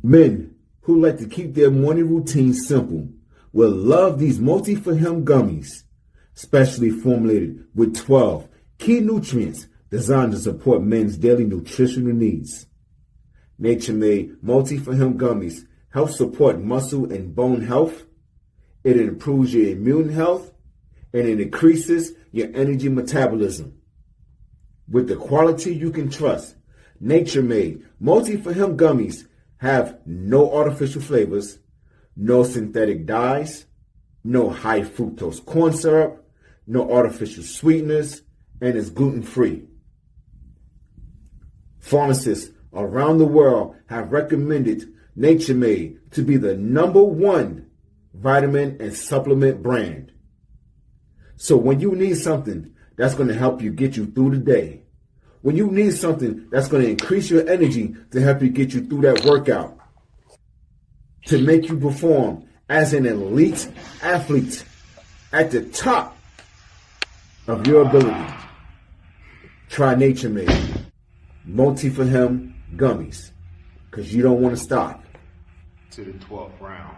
Men who like to keep their morning routine simple will love these multi-for-him gummies, specially formulated with 12 key nutrients designed to support men's daily nutritional needs. Nature-made multi-for-him gummies help support muscle and bone health. It improves your immune health, and it increases your energy metabolism. With the quality you can trust, nature-made multi-for-him gummies have no artificial flavors, no synthetic dyes, no high fructose corn syrup, no artificial sweeteners, and is gluten-free. Pharmacists around the world have recommended Nature Made to be the #1 vitamin and supplement brand. So when you need something that's going to help you get you through the day, when you need something that's going to increase your energy to help you get you through that workout, to make you perform as an elite athlete at the top of your ability, try Nature Made multi-for-him gummies, because you don't want to stop. To the 12th round.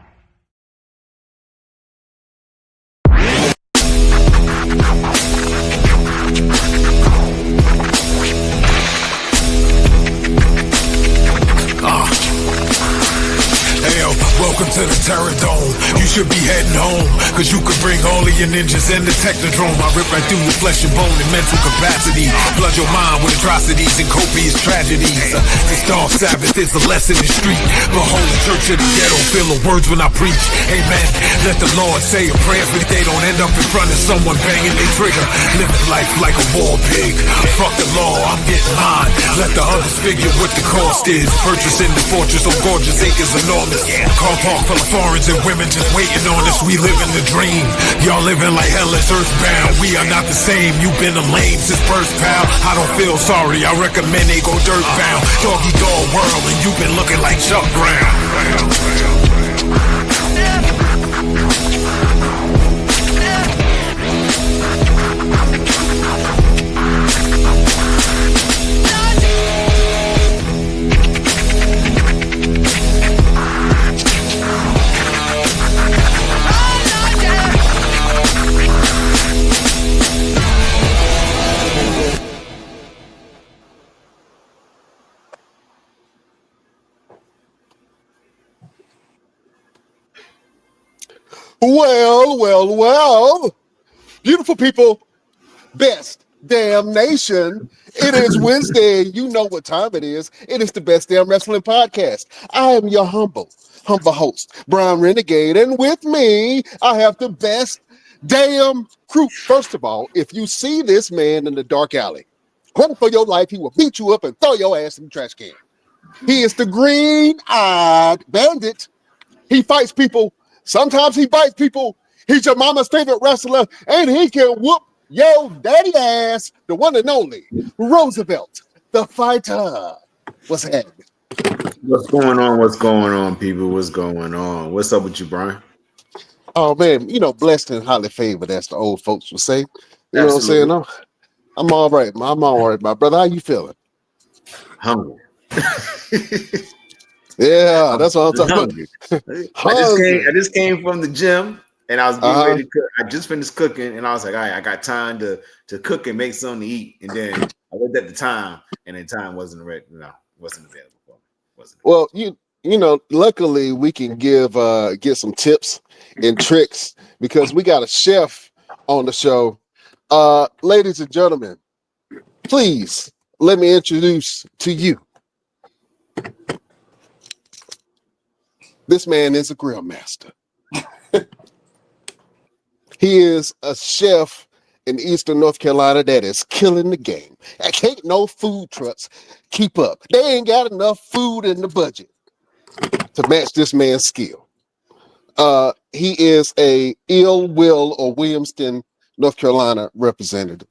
Hey yo, welcome to the Terror Dome. You should be heading home, cause you could bring all of your ninjas in the Technodrome. I rip right through your flesh and bone and mental capacity. Flood your mind with atrocities and copious tragedies. This dark Sabbath is a lesson in street. Behold the church of the ghetto, feel the words when I preach. Amen. Let the Lord say a prayer for they don't end up in front of someone banging their trigger. Living life like a war pig. Fuck the law, I'm getting mine. Let the others figure what the cost is. Purchasing the fortress so gorgeous, acres enormous. Car park full of foreigners and women just waiting on us. We living the dream. Y'all living like hell is earthbound. We are not the same. You've been a lame since first, pal. I don't feel sorry. I recommend they go dirt bound. Doggy dog world, and you've been looking like Chuck Brown. Well, beautiful people, best damn nation. It is Wednesday. You know what time it is. It is the Best Damn Wrestling Podcast. I am your humble host, Brian Renegade, and with me, I have the best damn crew. First of all, if you see this man in the dark alley, run for your life. He will beat you up and throw your ass in the trash can. He is the green-eyed bandit. He fights people. Sometimes he bites people. He's your mama's favorite wrestler, and he can whoop your daddy ass, the one and only Roosevelt, the fighter. What's happening? What's going on, people? What's going on? What's up with you, Brian? Oh, man, blessed and highly favored, as the old folks would say. You Absolutely. know what I'm saying? I'm all right. I'm all right, my brother. How you feeling? Hungry. Yeah, that's what I'm talking about. I just came from the gym, and I was getting ready to cook. I just finished cooking, and I was like, all right, I got time to cook and make something to eat. And then I looked at the time, and the time wasn't ready. Wasn't available for me. Well, luckily we can get some tips and tricks because we got a chef on the show. Ladies and gentlemen, please let me introduce to you. This man is a grill master. He is a chef in Eastern North Carolina that is killing the game. I can't no food trucks keep up. They ain't got enough food in the budget to match this man's skill. He is a Ill Will or Williamston, North Carolina representative.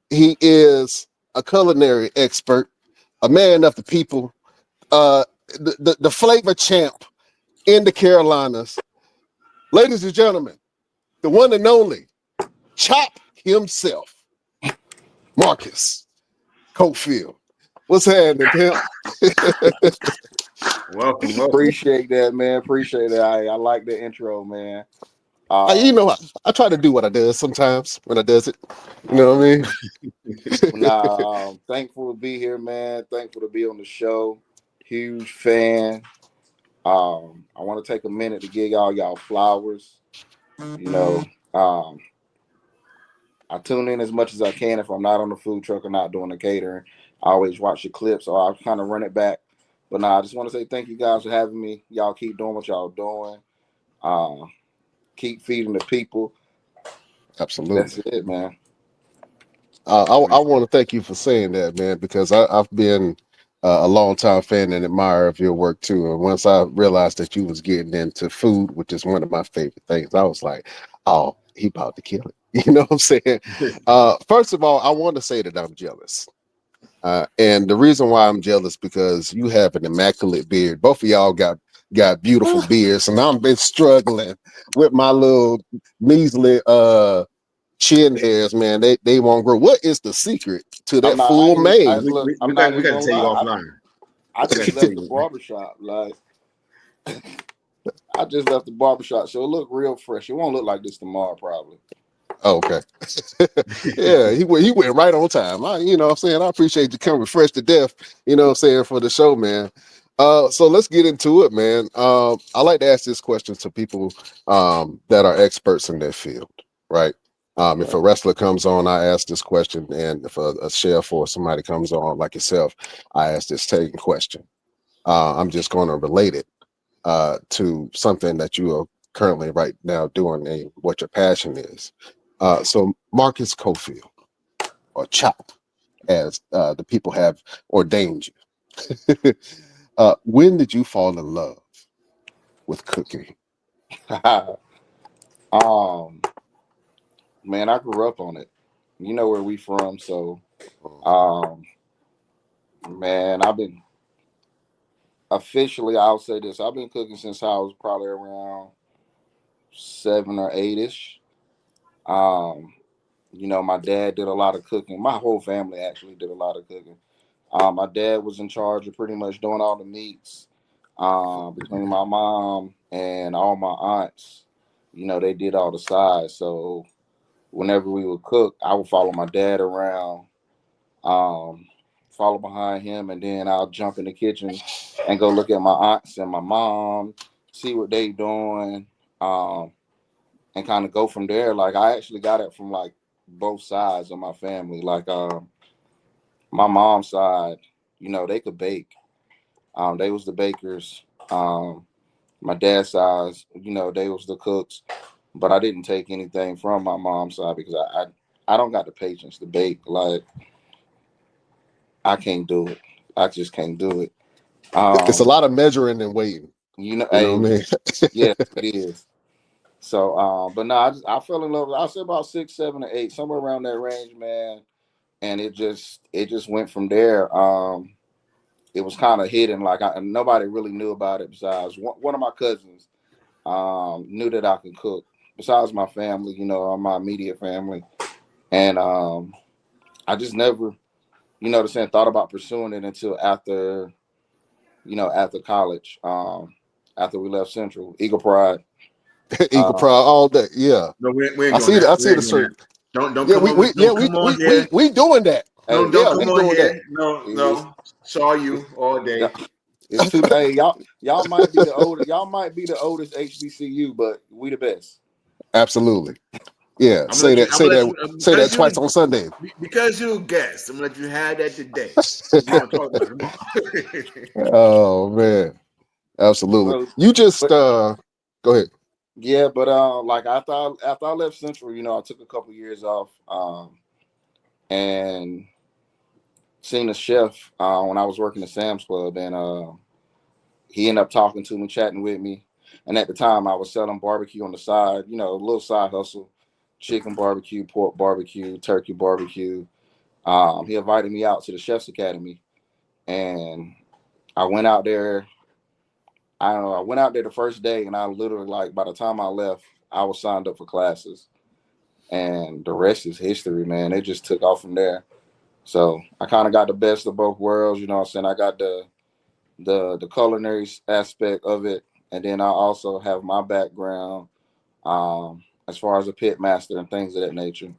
He is a culinary expert, a man of the people, the flavor champ in the Carolinas. Ladies and gentlemen, the one and only Chop himself, Marcus Coffield. What's happening, pimp? Welcome. Appreciate that, man. Appreciate it. I like the intro, man. I try to do what I does sometimes when I does it. You know what I mean? Thankful to be here, man. Thankful to be on the show. Huge fan. I want to take a minute to give y'all flowers. You know, I tune in as much as I can if I'm not on the food truck or not doing the catering. I always watch the clips, or I kind of run it back. But I just want to say thank you guys for having me. Y'all keep doing what y'all doing. Keep feeding the people. Absolutely. That's it, man. I want to thank you for saying that, man, because I've been a long time fan and admirer of your work too. And once I realized that you was getting into food, which is one of my favorite things, I was like, oh, he about to kill it. You know what I'm saying? First of all, I want to say that I'm jealous. And the reason why I'm jealous because you have an immaculate beard. Both of y'all got beautiful beards, and I've been struggling with my little measly chin hairs, man. They won't grow. What is the secret to that full mane? I'm not we even got to gonna tell you lie. offline. I just left the barbershop. Like I just left the barbershop, so it look real fresh. It won't look like this tomorrow, probably. Oh, okay. Yeah, he went right on time. You know what I'm saying? I appreciate you coming fresh to death, you know what I'm saying, for the show, man. So let's get into it, man. I like to ask this question to people that are experts in their field, right? If a wrestler comes on, I ask this question, and if a chef or somebody comes on like yourself, I ask this same question. I'm just going to relate it to something that you are currently right now doing and what your passion is. So Marcus Coffield, or Chop, as the people have ordained you. When did you fall in love with cooking? Man, I grew up on it. You know where we from, so man, I've been officially. I'll say this: I've been cooking since I was probably around 7 or 8ish. Um, my dad did a lot of cooking. My whole family actually did a lot of cooking. My dad was in charge of pretty much doing all the meats. Between my mom and all my aunts, they did all the sides. So whenever we would cook, I would follow my dad around, follow behind him, and then I'll jump in the kitchen and go look at my aunts and my mom, see what they doing, and kind of go from there. Like I actually got it from like both sides of my family. Like my mom's side, they could bake. They was the bakers. My dad's side, they was the cooks. But I didn't take anything from my mom's side because I don't got the patience to bake. Like I can't do it. I just can't do it. It's a lot of measuring and waiting. You know what I mean? Yeah, it is. So, but no, I fell in love. I say about 6, 7, or 8, somewhere around that range, man. And it just went from there. It was kind of hidden, like nobody really knew about it besides one of my cousins. Knew that I could cook. Besides my family, my immediate family, and I just never, thought about pursuing it until after, after college. After we left Central, Eagle Pride. Eagle Pride all day. Yeah. No, we ain't I see that. I see the shirt. Don't come on here. We doing that. Don't come on here. No. Saw you all day. It's too late. Y'all might be the oldest. Y'all might be the oldest HBCU, but we the best. Absolutely. Yeah. Say that twice on Sunday. Because you guessed. I'm gonna let you have that today. Oh man. Absolutely. You just go ahead. Yeah, but like after I left Central, I took a couple years off, and seen a chef when I was working at Sam's Club, and he ended up talking to me, chatting with me, and at the time I was selling barbecue on the side, a little side hustle, chicken barbecue, pork barbecue, turkey barbecue. He invited me out to the Chef's Academy, and I went out there. I don't know. I went out there the first day, and I literally, like, by the time I left, I was signed up for classes, and the rest is history, man. It just took off from there. So I kind of got the best of both worlds. You know what I'm saying? I got the the culinary aspect of it, and then I also have my background as far as a pit master and things of that nature.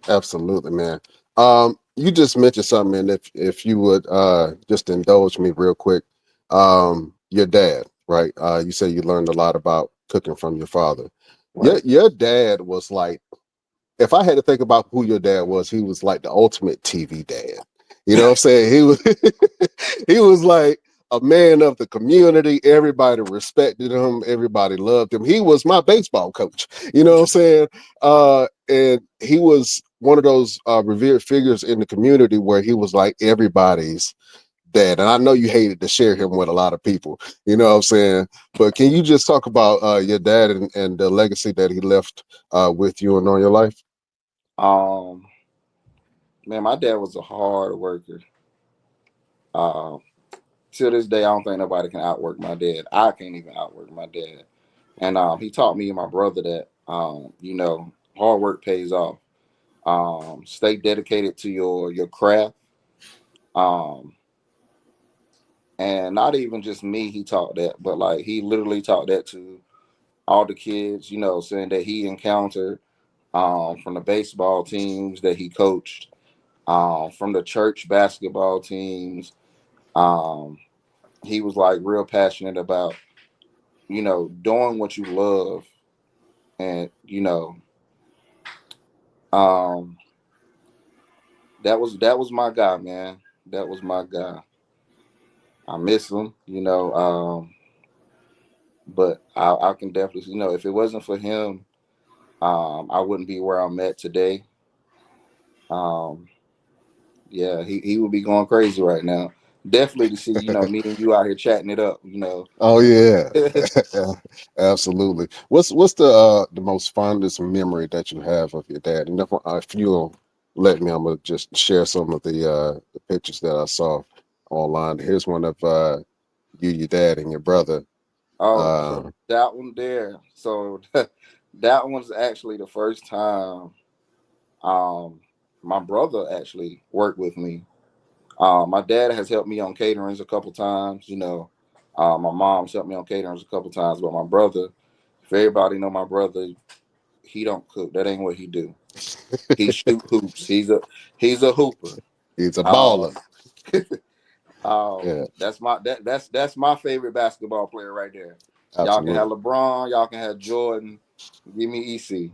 Absolutely, man. You just mentioned something, and if you would just indulge me real quick. Your dad, right? You say you learned a lot about cooking from your father. Right. Your dad was like, if I had to think about who your dad was, he was like the ultimate TV dad. You know what I'm saying? He was he was like a man of the community. Everybody respected him. Everybody loved him. He was my baseball coach. You know what I'm saying? And he was one of those revered figures in the community where he was like everybody's dad. And I know you hated to share him with a lot of people. You know what I'm saying? But can you just talk about your dad and the legacy that he left with you and on your life? Man, my dad was a hard worker. To this day, I don't think nobody can outwork my dad. I can't even outwork my dad. And he taught me and my brother that hard work pays off. Stay dedicated to your craft. And not even just me, he taught that, but like he literally taught that to all the kids, saying that he encountered from the baseball teams that he coached, from the church basketball teams. He was like real passionate about, doing what you love. And, um, that was my guy, man. That was my guy. I miss him, but I can definitely, if it wasn't for him, I wouldn't be where I'm at today. Um, yeah, he would be going crazy right now. Definitely to see, me and you out here chatting it up, Oh yeah, absolutely. What's the most fondest memory that you have of your dad? And if you'll let me, I'm gonna just share some of the pictures that I saw online. Here's one of you, your dad, and your brother. Oh, so that one there. So that one's actually the first time my brother actually worked with me. My dad has helped me on caterings a couple times, my mom's helped me on caterings a couple times, but my brother, if everybody know my brother, he don't cook. That ain't what he do. He shoot hoops. He's a hooper. He's a baller. Um, Yeah, that's my favorite basketball player right there. Y'all can have absolutely. LeBron, y'all can have Jordan. Give me EC.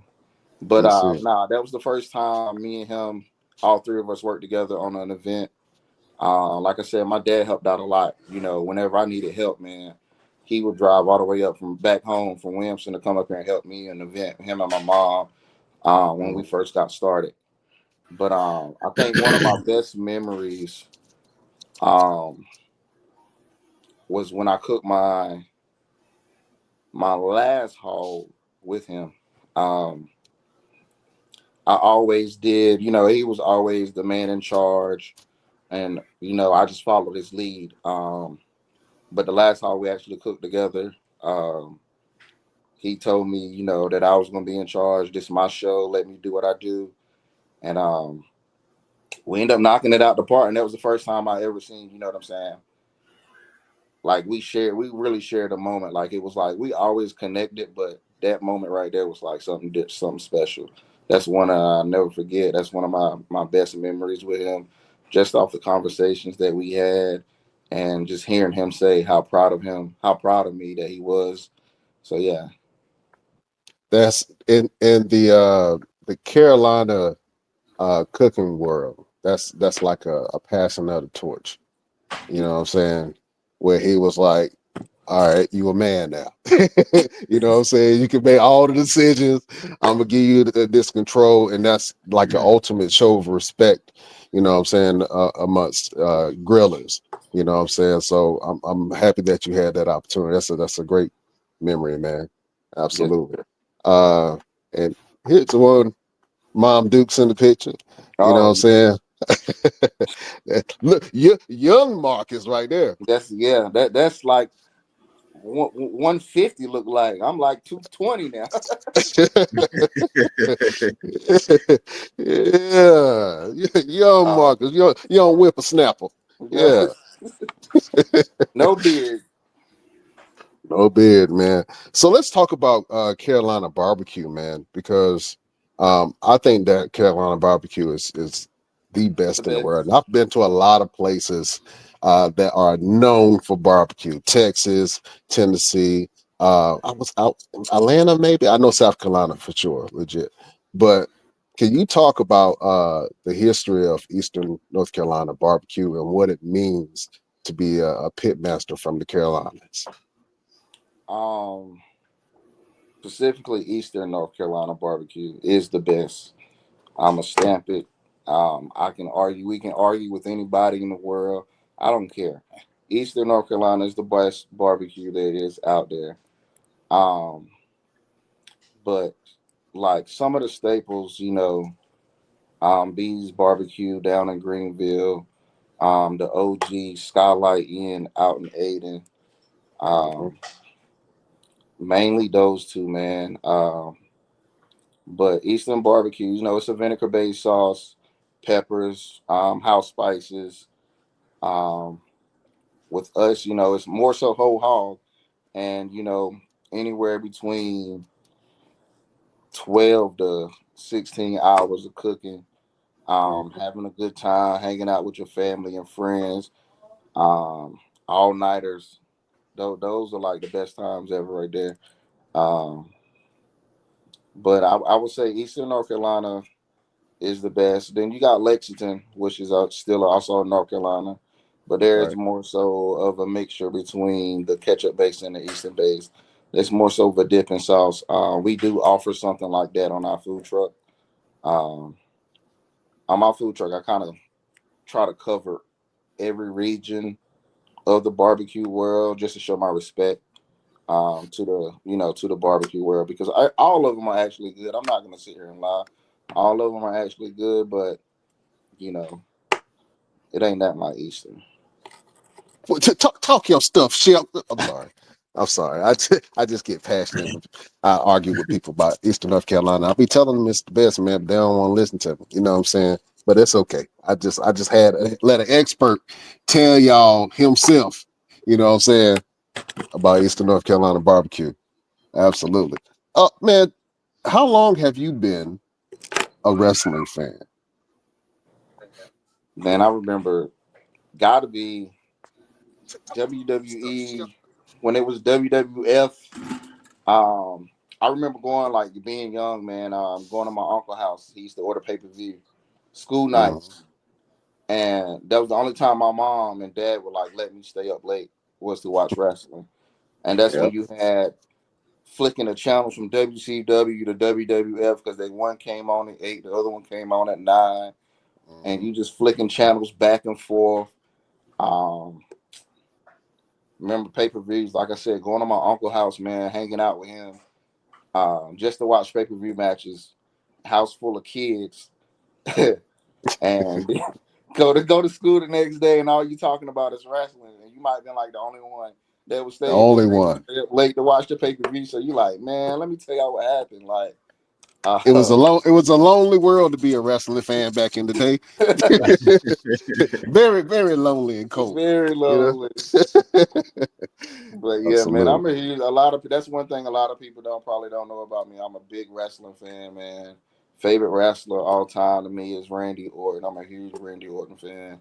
But You see, that was the first time me and him, all three of us worked together on an event. Like I said, my dad helped out a lot. Whenever I needed help, man, he would drive all the way up from back home from Williamson to come up here and help me in an event. Him and my mom when we first got started. But I think one of my best memories was when I cooked my last haul with him. I always did, he was always the man in charge, and I just followed his lead. But the last haul we actually cooked together, he told me, that I was gonna be in charge. This is my show. Let me do what I do, and we ended up knocking it out the park. And that was the first time I ever seen, you know what I'm saying? Like we really shared a moment. Like it was like we always connected, but that moment right there was like something special. That's one I'll never forget. That's one of my best memories with him, just off the conversations that we had, and just hearing him say how proud of me that he was. So yeah. that's in the Carolina cooking world. That's like a passing of the torch. You know what I'm saying? Where he was like, all right, you a man now. You know what I'm saying? You can make all the decisions. I'm gonna give you this control, and that's like an ultimate show of respect. You know what I'm saying, amongst grillers. You know what I'm saying? So I'm happy that you had that opportunity. That's a great memory, man. Yes. Absolutely. Uh, and here's one, Mom Duke's in the picture. You know what I'm Oh, saying? Look, young Marcus right there. that's like 150 look like. I'm like 220 now. Yeah, young uh, Marcus, young whippersnapper. yeah. Yeah, No beard. No beard, man. So let's talk about Carolina barbecue, man, because I think that Carolina barbecue is the best in the world. And I've been to a lot of places that are known for barbecue. Texas, Tennessee. I was out in Atlanta, maybe. I know South Carolina for sure, legit. But can you talk about the history of Eastern North Carolina barbecue and what it means to be a pit master from the Carolinas? Specifically Eastern North Carolina barbecue is the best. I'ma stamp it. I can argue. We can argue with anybody in the world. I don't care. Eastern North Carolina is the best barbecue that is out there. Um, but like some of the staples, B's Barbecue down in Greenville, the OG Skylight Inn out in Aden. Um, Mainly those two, man. But Eastern barbecue, it's a vinegar-based sauce, peppers, house spices. With us, it's more so whole hog, and anywhere between 12 to 16 hours of cooking, having a good time, hanging out with your family and friends, all nighters. Those are like the best times ever right there. Um, but I would say Eastern North Carolina is the best. Then you got Lexington, which is still also in North Carolina, but there is more so of a mixture between the ketchup base and the Eastern base. It's more so of a dipping sauce. We do offer something like that on our food truck. Um, on my food truck, I kind of try to cover every region of the barbecue world just to show my respect to the barbecue world, because all of them are actually good. I'm not gonna sit here and lie. All of them are actually good, but you know, it ain't that like Eastern. Talk your stuff, Shep. I'm sorry. I just get passionate when I argue with people about Eastern North Carolina. I'll be telling them it's the best, man, but they don't want to listen to me. You know what I'm saying? But it's okay. I just had let an expert tell y'all himself, you know what I'm saying, about Eastern North Carolina barbecue. Absolutely. Man, how long have you been a wrestling fan? Man, I remember gotta be WWE when it was WWF. I remember going, like, being young, man, going to my uncle's house. He used to order pay-per-view school nights. And that was the only time my mom and dad would like let me stay up late, was to watch wrestling. And that's when you had flicking the channels from WCW to WWF, because one came on at 8, the other one came on at 9, and you just flicking channels back and forth. Remember pay-per-views, like I said, going to my uncle's house, man, hanging out with him, just to watch pay-per-view matches, house full of kids, and go to school the next day, and all you talking about is wrestling, and you might have been like the only one that was staying late to watch the pay-per-view. So you like, man, let me tell y'all what happened. Like, it was a lonely world to be a wrestling fan back in the day. Very, very lonely and cold. Very lonely. But yeah, absolutely. Man, that's one thing a lot of people probably don't know about me. I'm a big wrestling fan, man. Favorite wrestler all time to me is Randy Orton. I'm a huge Randy Orton fan.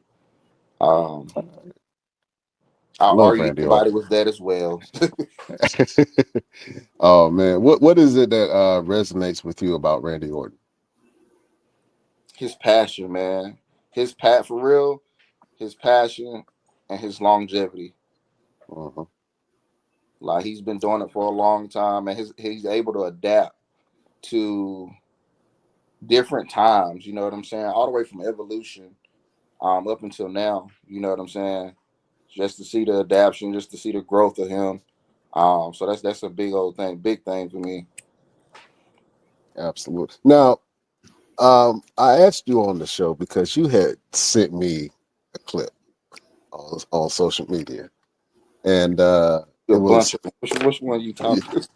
I argue everybody was that as well. Oh man, what is it that resonates with you about Randy Orton? His passion, man. His passion and his longevity. Like, he's been doing it for a long time, and he's able to adapt to different times. You know what I'm saying? All the way from Evolution, up until now. You know what I'm saying? Just to see the adaptation, just to see the growth of him. So that's a big thing for me. Absolutely. Now, I asked you on the show because you had sent me a clip on social media, and it was which one are you talking about?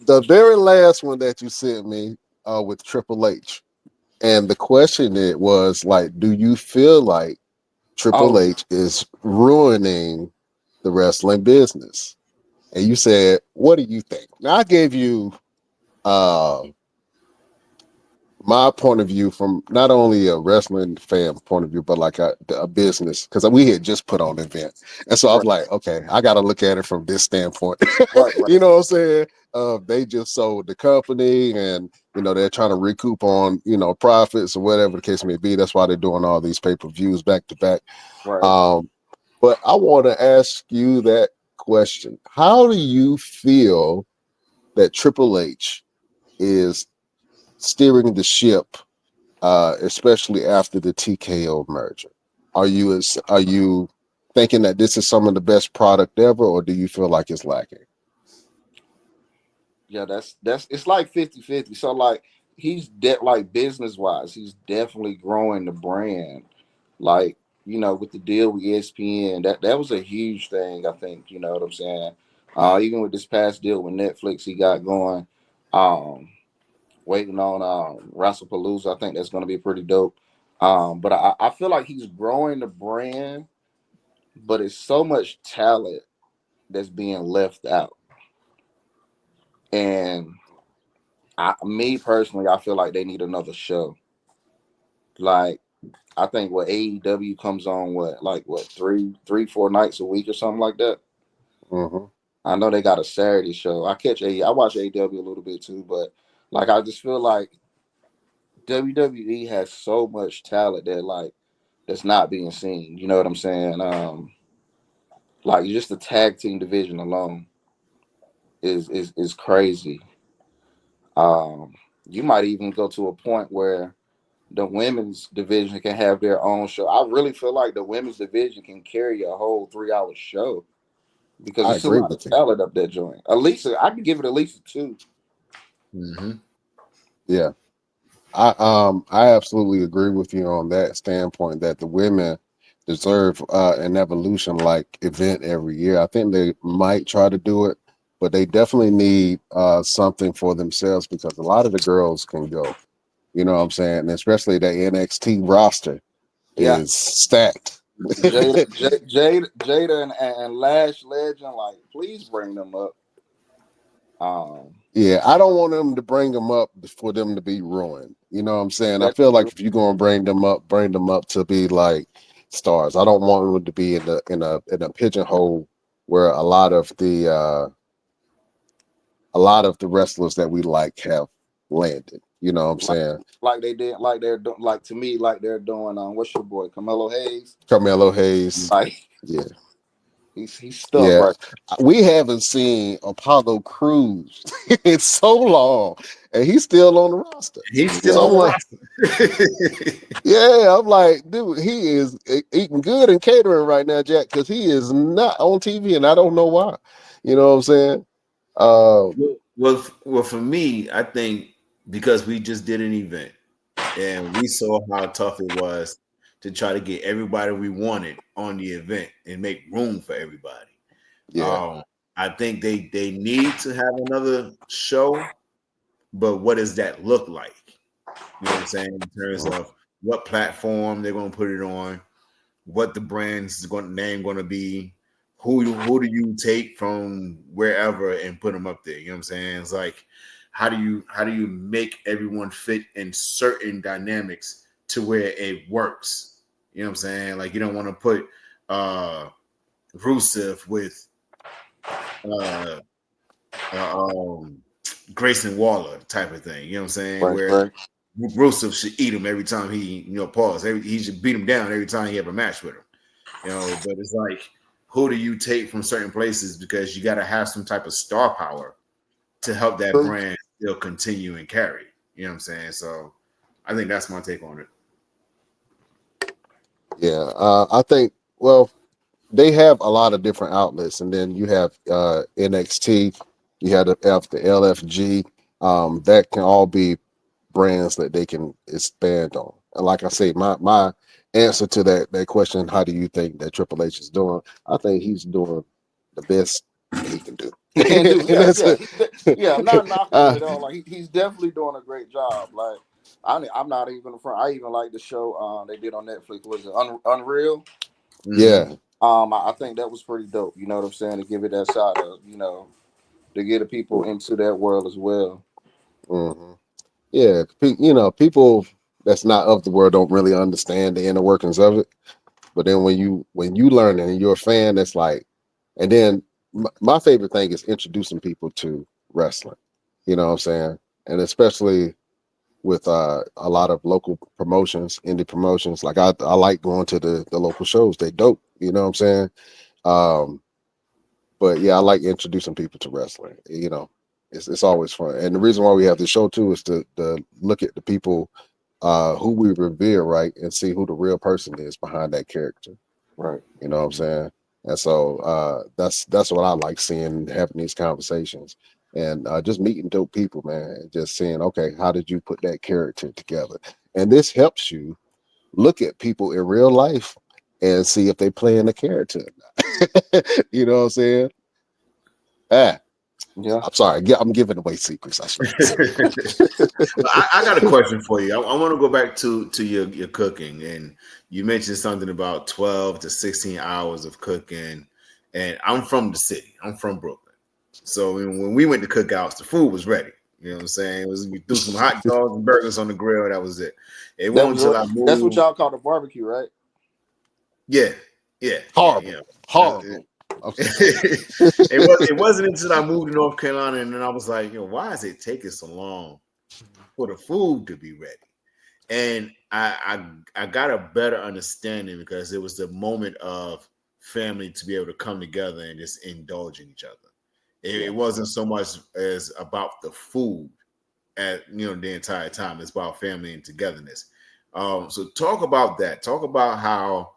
The very last one that you sent me with Triple H, and the question it was like, do you feel like Triple H is ruining the wrestling business. And you said, what do you think? Now, I gave you my point of view from not only a wrestling fan point of view, but like a business, because we had just put on an event. And so I was like, okay, I got to look at it from this standpoint. Right. You know what I'm saying? They just sold the company and, they're trying to recoup on, profits or whatever the case may be. That's why they're doing all these pay-per-views back to back. Right. But I want to ask you that question. How do you feel that Triple H is steering the ship, especially after the TKO merger? Are you thinking that this is some of the best product ever, or do you feel like it's lacking? Yeah, that's it's like 50-50. So like he's like business wise, he's definitely growing the brand. Like, with the deal with ESPN, that was a huge thing, I think, you know what I'm saying? Even with this past deal with Netflix he got going, waiting on WrestlePalooza, I think that's gonna be pretty dope. But I feel like he's growing the brand, but it's so much talent that's being left out. And me personally, I feel like they need another show. Like, I think what AEW comes on three, 4 nights a week or something like that. Mm-hmm. I know they got a Saturday show. I watch AEW a little bit too, but like I just feel like WWE has so much talent that's not being seen. You know what I'm saying? Like just the tag team division alone is crazy. You might even go to a point where the women's division can have their own show. I really feel like the women's division can carry a whole 3-hour show because I there's a agree lot of with you. talent up that joint. At least I can give it at least a 2. Mm-hmm. Yeah. I absolutely agree with you on that standpoint that the women deserve an evolution like event every year. I think they might try to do it, but they definitely need something for themselves because a lot of the girls can go. You know what I'm saying? And especially the NXT roster Yeah, is stacked. Jada and Lash Legend, like please bring them up. Yeah, I don't want them to bring them up for them to be ruined. You know what I'm saying? I That's feel like true. if you're gonna bring them up to be like stars. I don't want them to be in a pigeonhole where a lot of the wrestlers that we like have landed. You know what I'm saying? Like they did, like they're like to me, like they're doing. What's your boy, Carmelo Hayes? Carmelo Hayes. Like Yeah. he's stuck Yeah. right. We haven't seen Apollo Crews in so long, and he's still on the roster. He's still So on I'm the like, roster. yeah, I'm like, dude, he is eating good and catering right now, Jack, because he is not on TV, and I don't know why. You know what I'm saying? Well, for me, I think because we just did an event and we saw how tough it was to try to get everybody we wanted on the event and make room for everybody. Yeah. I think they need to have another show, but what does that look like? You know what I'm saying? In terms of what platform they're going to put it on, what the brand's name going to be, who do you take from wherever and put them up there? You know what I'm saying? It's like how do you make everyone fit in certain dynamics to where it works? You know what I'm saying? Like you don't want to put Rusev with uh, Grayson Waller type of thing. You know what I'm saying? Right, Where right. Rusev should eat him every time he, pause. He should beat him down every time he have a match with him. But it's like, who do you take from certain places because you got to have some type of star power to help that True. brand still continue and carry. You know what I'm saying? So I think that's my take on it. Yeah. I think, well, they have a lot of different outlets, and then you have NXT, you have the LFG. That can all be brands that they can expand on. And like I say, my answer to that question, how do you think that Triple H is doing? I think he's doing the best that he can do. He can do, And yeah, that's yeah, it. I'm not knocking him at all. Like he's definitely doing a great job. Like I'm not even from. I even like the show they did on Netflix. Was it Unreal? Yeah. I think that was pretty dope. You know what I'm saying? To give it that shot of, to get the people into that world as well. Mm-hmm. Yeah, people that's not of the world don't really understand the inner workings of it. But then when you learn it and you're a fan, that's like, and then my favorite thing is introducing people to wrestling. You know what I'm saying? And especially with a lot of local promotions, indie promotions. Like I like going to the local shows. They dope. You know what I'm saying? But yeah, I like introducing people to wrestling. It's always fun. And the reason why we have the show too is to look at the people who we revere, right, and see who the real person is behind that character. Right. You know what I'm saying? And so that's what I like seeing, having these conversations and just meeting dope people, man, and just seeing, okay, how did you put that character together? And this helps you look at people in real life and see if they play in the character. You know what I'm saying? Yeah. I'm sorry. I'm giving away secrets. I got a question for you. I want to go back to your cooking, and you mentioned something about 12 to 16 hours of cooking. And I'm from the city. I'm from Brooklyn. So when we went to cookouts, the food was ready. You know what I'm saying? We threw some hot dogs and burgers on the grill. That was it. It wasn't until I moved. That's what y'all call the barbecue, right? Yeah. Horrible. Yeah. Horrible. It wasn't until I moved to North Carolina, and then I was like, why is it taking so long for the food to be ready? And I got a better understanding because it was the moment of family to be able to come together and just indulge in each other. It wasn't so much as about the food at the entire time. It's about family and togetherness. So talk about that. Talk about how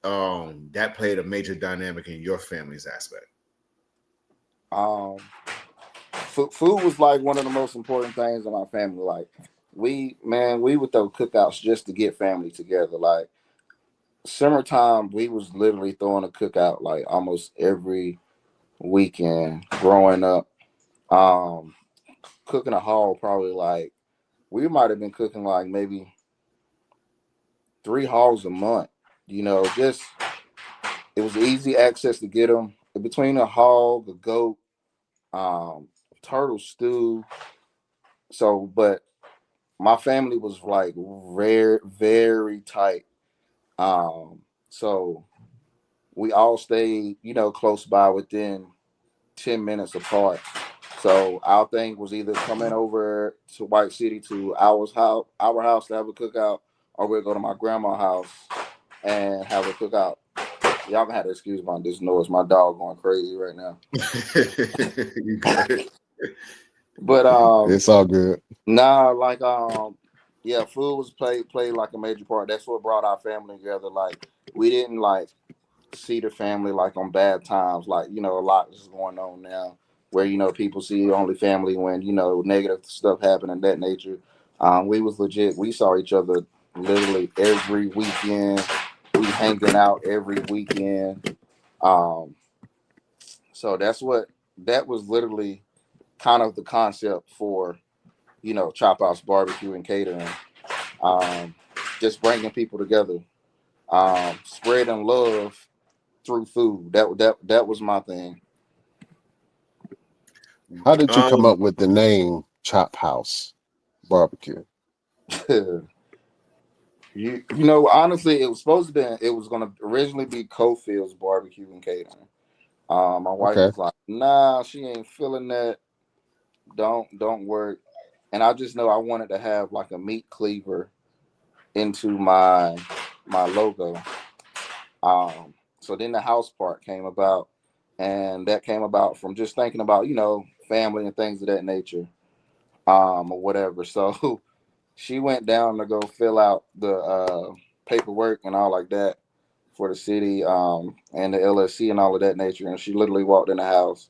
that played a major dynamic in your family's aspect. Food was like one of the most important things in my family. Like we would throw cookouts just to get family together. Like summertime, we was literally throwing a cookout like almost every weekend growing up. Cooking a haul probably like we might have been cooking like maybe 3 hauls a month. Just it was easy access to get them between a hog, a goat, turtle stew. So, but my family was like very, very tight. So we all stayed, close by within 10 minutes apart. So our thing was either coming over to White City to our house to have a cookout, or we'd go to my grandma's house and have a cookout. Y'all gonna have to excuse my this noise. My dog going crazy right now. You got it. But it's all good. Nah, like food was played like a major part. That's what brought our family together. Like we didn't like see the family like on bad times. Like a lot is going on now where people see only family when negative stuff happen in that nature. We was legit. We saw each other literally every weekend. We hanging out every weekend. So that was literally kind of the concept for Chop House Barbecue and Catering. Just bringing people together, spreading love through food. That was my thing. How did you come up with the name Chop House Barbecue? Honestly, it was going to originally be Cofield's Barbecue and Catering. My wife was like, nah, she ain't feeling that. Don't work. And I just know I wanted to have like a meat cleaver into my logo. So then the house part came about, and that came about from just thinking about family and things of that nature, or whatever. So she went down to go fill out the paperwork and all like that for the city and the LSC and all of that nature, and she literally walked in the house,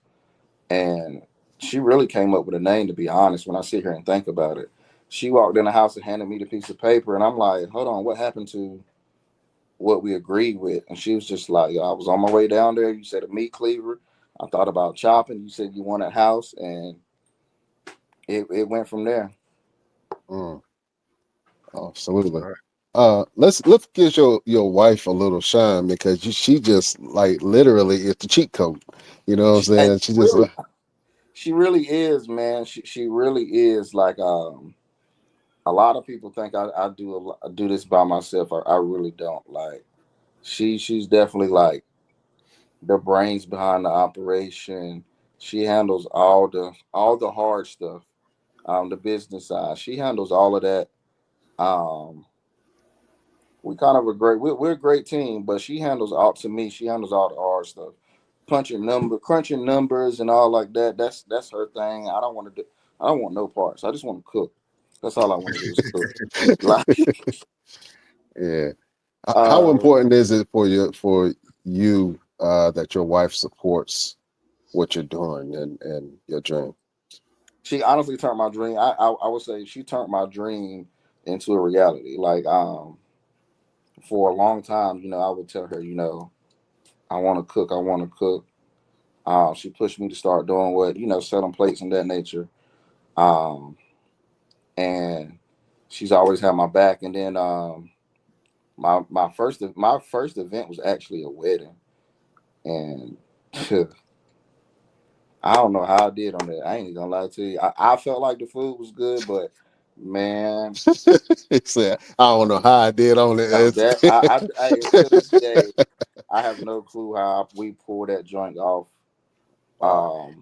and she really came up with a name, to be honest. When I sit here and think about it, she walked in the house and handed me the piece of paper, and I'm like, hold on, what happened to what we agreed with? And she was just like, I was on my way down there. You said a meat cleaver. I thought about chopping. You said you wanted house, and it went from there. Absolutely. Let's give your wife a little shine because she just like literally is the cheat code. You know what I'm saying? She just she really is, man. She really is like a lot of people think I do this by myself. I really don't. Like she's definitely like the brains behind the operation. She handles all the hard stuff, the business side. She handles all of that. Um, we kind of we're a great team, but she handles all to me. She handles all the hard stuff, crunching numbers and all like that. That's her thing. I don't want to do. I don't want no parts. I just want to cook. That's all I want to do is cook. Like, yeah. How important is it for you that your wife supports what you're doing and your dream? she honestly turned my dream. I would say she turned my dream into a reality. Like for a long time, I would tell her, I want to cook. I want to cook. She pushed me to start doing selling plates and that nature. Um, and she's always had my back. And then my first event was actually a wedding, and I don't know how I did on that. I ain't even gonna lie to you. I felt like the food was good, but man, He said, I don't know how I did on no, it. that to this day, I have no clue how we pulled that joint off. Wow.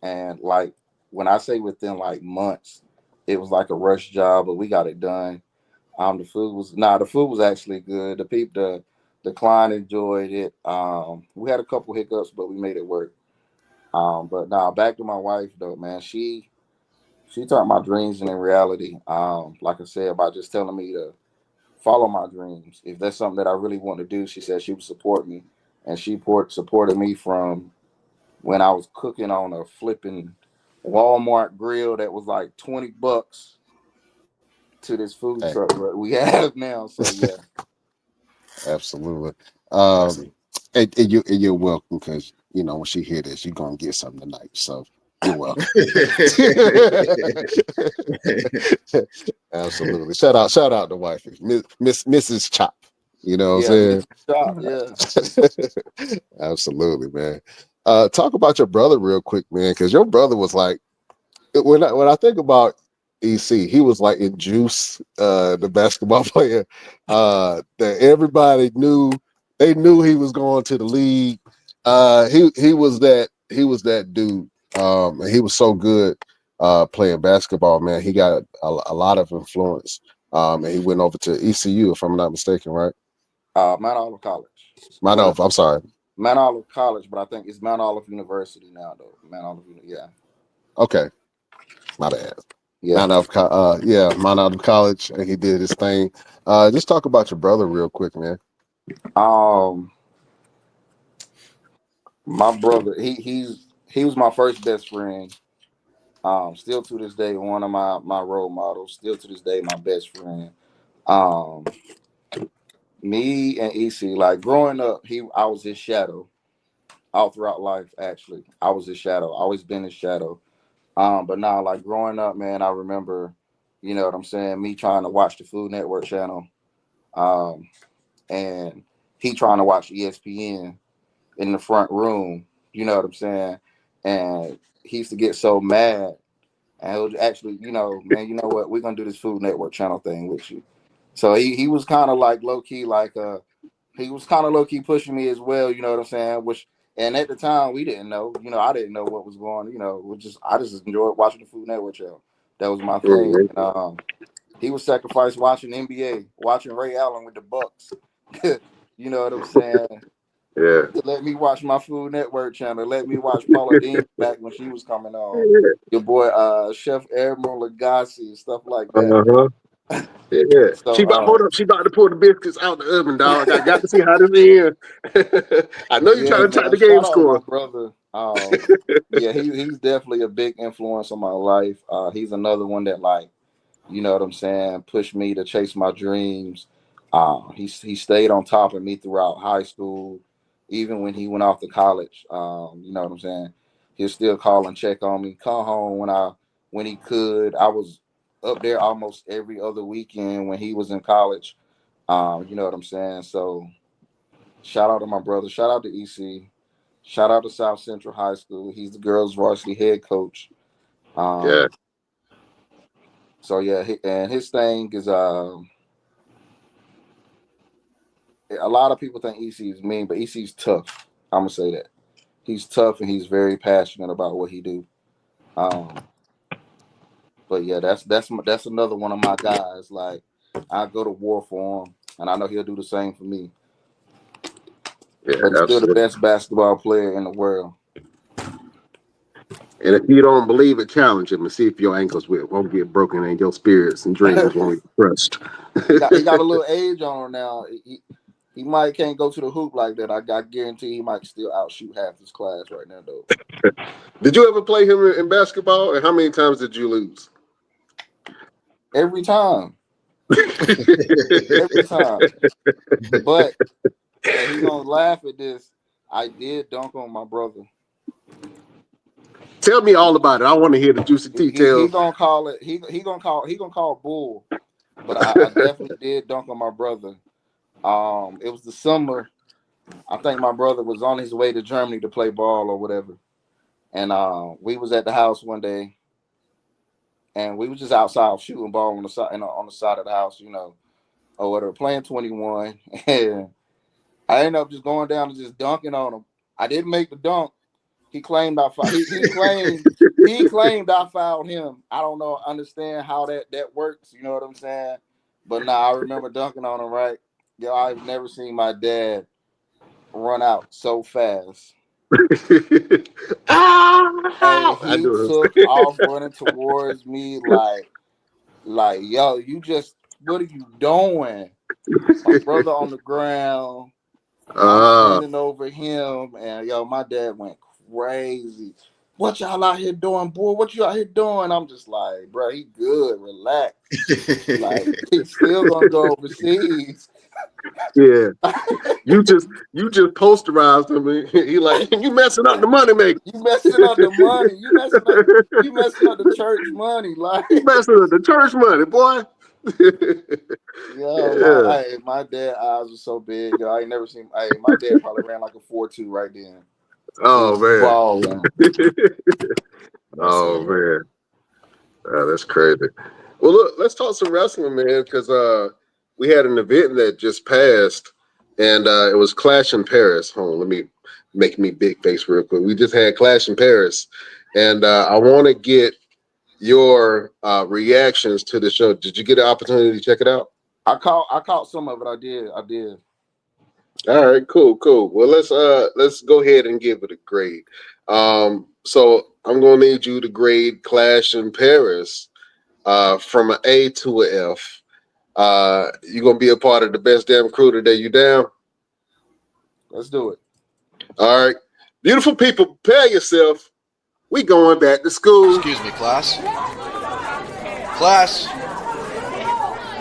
And like when I say within like months, it was like a rush job, but we got it done. The food was actually good. The client enjoyed it. We had a couple hiccups, but we made it work. But now back to my wife though, man. She turned my dreams into reality. Like I said, by just telling me to follow my dreams. If that's something that I really want to do, she said she would support me, and supported me from when I was cooking on a flipping Walmart grill that was like $20 to this food Hey. truck that we have now. So yeah. Absolutely. And you're welcome because when she hear this, you're gonna get something tonight. So you're welcome. Absolutely. Shout out to wifey, Mrs. Chop. You know what Yeah, I'm Mr. Shop, yeah. saying? Absolutely, man. Talk about your brother real quick, man, because your brother was like when I think about EC, he was like in Juice, the basketball player, that everybody knew. They knew he was going to the league. He was that dude. And he was so good playing basketball, man. He got a lot of influence. And he went over to ECU, if I'm not mistaken, right? Mount Olive College. Mount Olive, I'm sorry. Mount Olive College, but I think it's Mount Olive University now, though. Mount Olive, yeah. Okay, my bad. Yeah. Mount Olive College, and he did his thing. Just talk about your brother real quick, man. My brother, he was my first best friend. Still to this day, one of my role models. Still to this day, my best friend. Um, Me and EC, like growing up, I was his shadow all throughout life. Actually, I was his shadow. Always been his shadow. But now, like growing up, man, I remember, you know what I'm saying, me trying to watch the Food Network channel, um, and he trying to watch ESPN in the front room. You know what I'm saying? And he used to get so mad, and he would actually, man, you know what? We're gonna do this Food Network channel thing with you. So he was kind of like low key, like he was kind of low key pushing me as well. You know what I'm saying? And at the time we didn't know. I didn't know what was going. I just enjoyed watching the Food Network channel. That was my thing. And, he was sacrificed watching NBA, watching Ray Allen with the Bucks. You know what I'm saying? Yeah. Let me watch my Food Network channel. Let me watch Paula Dean back when she was coming on. Your boy, Chef Admiral Lagasse, stuff like that. Yeah. So, Hold up. She about to pull the biscuits out the oven, dog. I got to see how this ends. I know you're yeah, trying to tie man. the game Shout out my score. brother. Yeah, he's definitely a big influence on my life. He's another one that, like, you know what I'm saying, pushed me to chase my dreams. He stayed on top of me throughout high school, even when he went off to college. You know what I'm saying? He'll still call and check on me. Come home when he could. up there almost every other weekend when he was in college. You know what I'm saying? So shout out to my brother. Shout out to EC. Shout out to South Central High School. He's the girls' varsity head coach. Yeah. So yeah, and his thing is a lot of people think EC is mean, but EC's tough. I'm gonna say that he's tough and he's very passionate about what he do. But yeah, that's another one of my guys. Like I go to war for him, and I know he'll do the same for me. Yeah, But he's still the absolutely. best basketball player in the world. And if you don't believe it, challenge him and see if your ankles won't get broken and your spirits and dreams won't get crushed. he got a little age on him now. He might can't go to the hoop like that. I guarantee he might still outshoot half his class right now, though. Did you ever play him in basketball? And how many times did you lose? Every time. Every time. But he gonna laugh at this. I did dunk on my brother. Tell me all about it. I want to hear the juicy details. He gonna call it. He gonna call bull. But I definitely did dunk on my brother. It was the summer. I think my brother was on his way to Germany to play ball or whatever, and we was at the house one day, and we was just outside shooting ball on the side on the side of the house, you know, or whatever, playing 21, and I ended up just going down and just dunking on him. I didn't make the dunk. He claimed I fouled. He claimed I fouled him. I don't know, understand how that works. You know what I'm saying? But I remember dunking on him. Right? Yo, I've never seen my dad run out so fast. And he took off running towards me like yo, you just what are you doing? My brother on the ground. I'm standing over him, and yo, my dad went crazy. What y'all out here doing, boy? What you out here doing? I'm just like, bro, he good, relax. Like he's still gonna go overseas. Yeah, you just posterized him. He like you messing up the money maker. You messing up the money. You messing up the church money. Like you messing up the church money, boy. Yo, my dad eyes were so big. Yo, I ain't never seen. My dad probably ran like a 4.2 right then. Oh man. Balling. Oh man. That's crazy. Well, look, let's talk some wrestling, man, because we had an event that just passed, and it was Clash in Paris. Hold on, let me make me big face real quick. We just had Clash in Paris, and I want to get your reactions to the show. Did you get an opportunity to check it out? I caught some of it. I did. All right, cool. Well, let's go ahead and give it a grade. So I'm gonna need you to grade Clash in Paris from an A to an F. You're gonna be a part of the best damn crew today. You down? Let's do it. All right, beautiful people, prepare yourself. We going back to school. Excuse me, class. Class.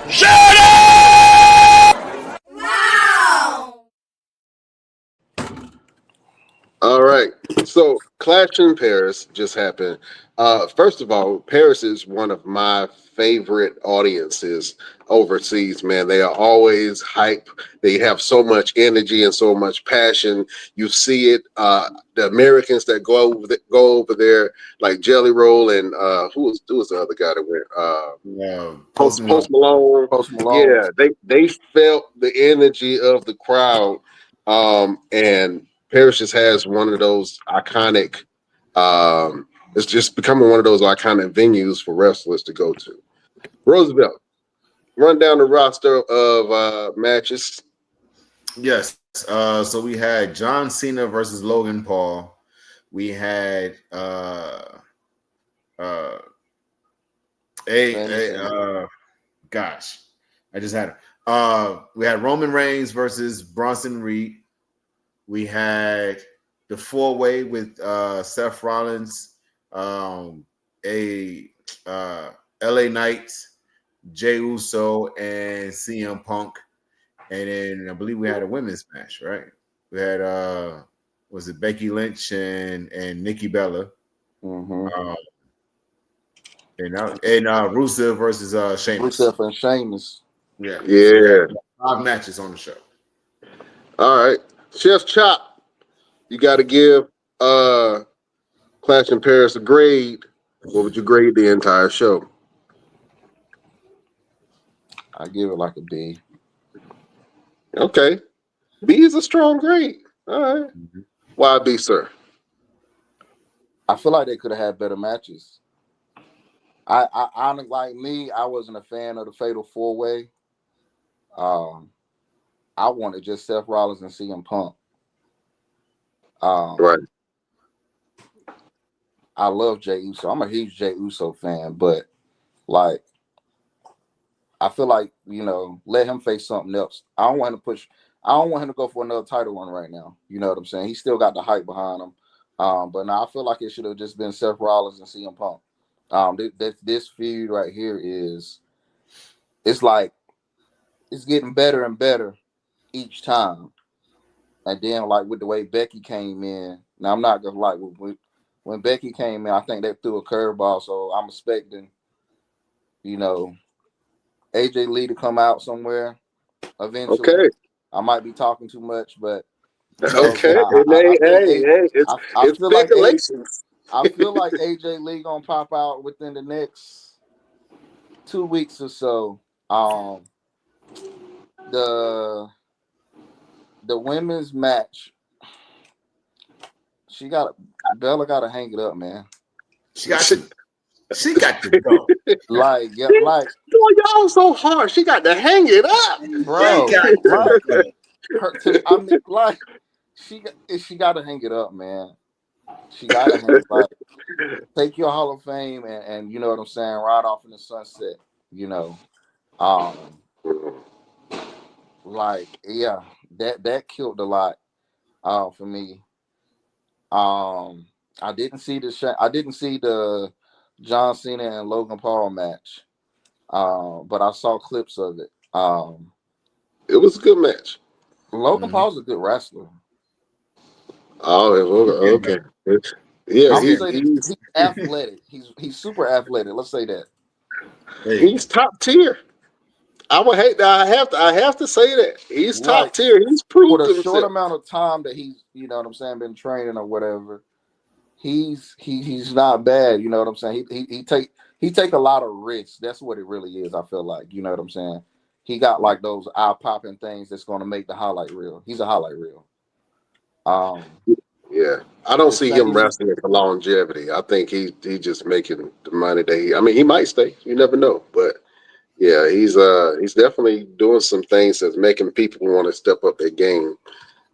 Shut up! Wow. All right. So Clash in Paris just happened. First of all, Paris is one of my favorite audiences overseas, man. They are always hype. They have so much energy and so much passion. You see it. The Americans that go over there, like Jelly Roll and who was the other guy that went? Post Malone. Post Malone. Yeah, they felt the energy of the crowd, and Paris just has one of those iconic. It's just becoming one of those iconic venues for wrestlers to go to. Roosevelt, run down the roster of matches. Yes. So we had John Cena versus Logan Paul. We had gosh, I just had it. We had Roman Reigns versus Bronson Reed. We had the 4-way with Seth Rollins, LA Knight, Jey Uso, and CM Punk. And then I believe we had a women's match, right? We had was it Becky Lynch and Nikki Bella. Mm-hmm. And Rusev versus Sheamus. Rusev and Sheamus. Yeah. Yeah. 5 matches on the show. All right. Chef Chop, you got to give Clash in Paris a grade. What would you grade the entire show? I give it like a B. Okay. B is a strong grade. All right. Why B, sir? I feel like they could have had better matches. I honestly, like me, I wasn't a fan of the Fatal 4-Way. I wanted just Seth Rollins and CM Punk. Right. I love Jey Uso. I'm a huge Jey Uso fan, but like, I feel like, let him face something else. I don't want him to go for another title run right now. You know what I'm saying? He still got the hype behind him. But now I feel like it should have just been Seth Rollins and CM Punk. This feud right here it's like it's getting better and better each time. And then like with the way Becky came in, now I'm not gonna like when Becky came in, I think they threw a curveball. So I'm expecting, AJ Lee to come out somewhere eventually. Okay. I might be talking too much, but Okay. I It's feel like speculations. I feel like AJ Lee gonna pop out within the next 2 weeks or so. The women's match, Bella got to hang it up, man. She got to go. Like Boy, y'all so hard. She got to hang it up, bro. She got to hang it up, man. She got to hang it up. Take your Hall of Fame and you know what I'm saying, ride off in the sunset. That killed a lot for me. I didn't see the John Cena and Logan Paul match, but I saw clips of it. It was a good match. Logan Paul's a good wrestler. Oh, okay. Yeah, He's athletic. He's super athletic. Let's say that. He's top tier. I have to say that he's top tier. He's proved for the himself. short amount of time that he's, been training or whatever. He's not bad. You know what I'm saying? He take a lot of risks. That's what it really is. I feel like, you know what I'm saying? He got like those eye popping things that's going to make the highlight reel. He's a highlight reel. Yeah, I don't see him wrestling for longevity. I think he just making the money that he might stay. You never know, but yeah, he's definitely doing some things that's making people want to step up their game.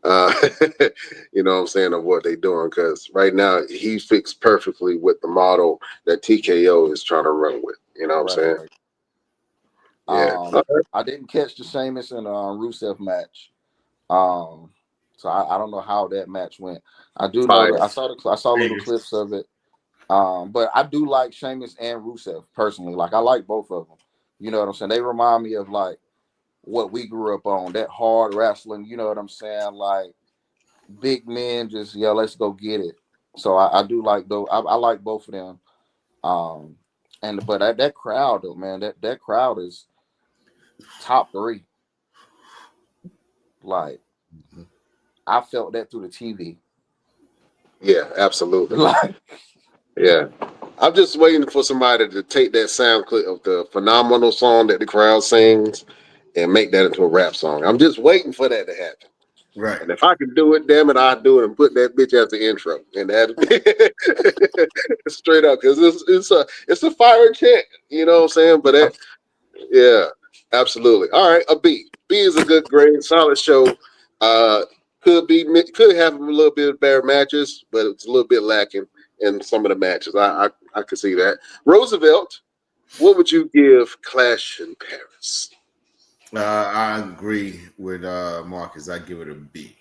You know what I'm saying, of what they're doing, because right now he fits perfectly with the model that TKO is trying to run with. You know what I'm saying? Right. Yeah. I didn't catch the Sheamus and Rusev match. So I don't know how that match went. I do know that I saw little clips of it. But I do like Sheamus and Rusev personally. Like I like both of them. You know what I'm saying? They remind me of like what we grew up on, that hard wrestling. You know what I'm saying? Like big men, just let's go get it. So I do like those. I like both of them. But that crowd though, man, that crowd is top 3. Like I felt that through the TV. Yeah, absolutely. Like, yeah. I'm just waiting for somebody to take that sound clip of the phenomenal song that the crowd sings and make that into a rap song. I'm just waiting for that to happen. Right. And if I can do it, damn it, I'll do it and put that bitch as the intro. And that straight up, because it's a fire chant, you know what I'm saying? But yeah, absolutely. All right, a B. B is a good grade, solid show. Could have a little bit of better matches, but it's a little bit lacking in some of the matches. I could see that. Roosevelt, what would you give Clash in Paris? I agree with Marcus. I give it a B.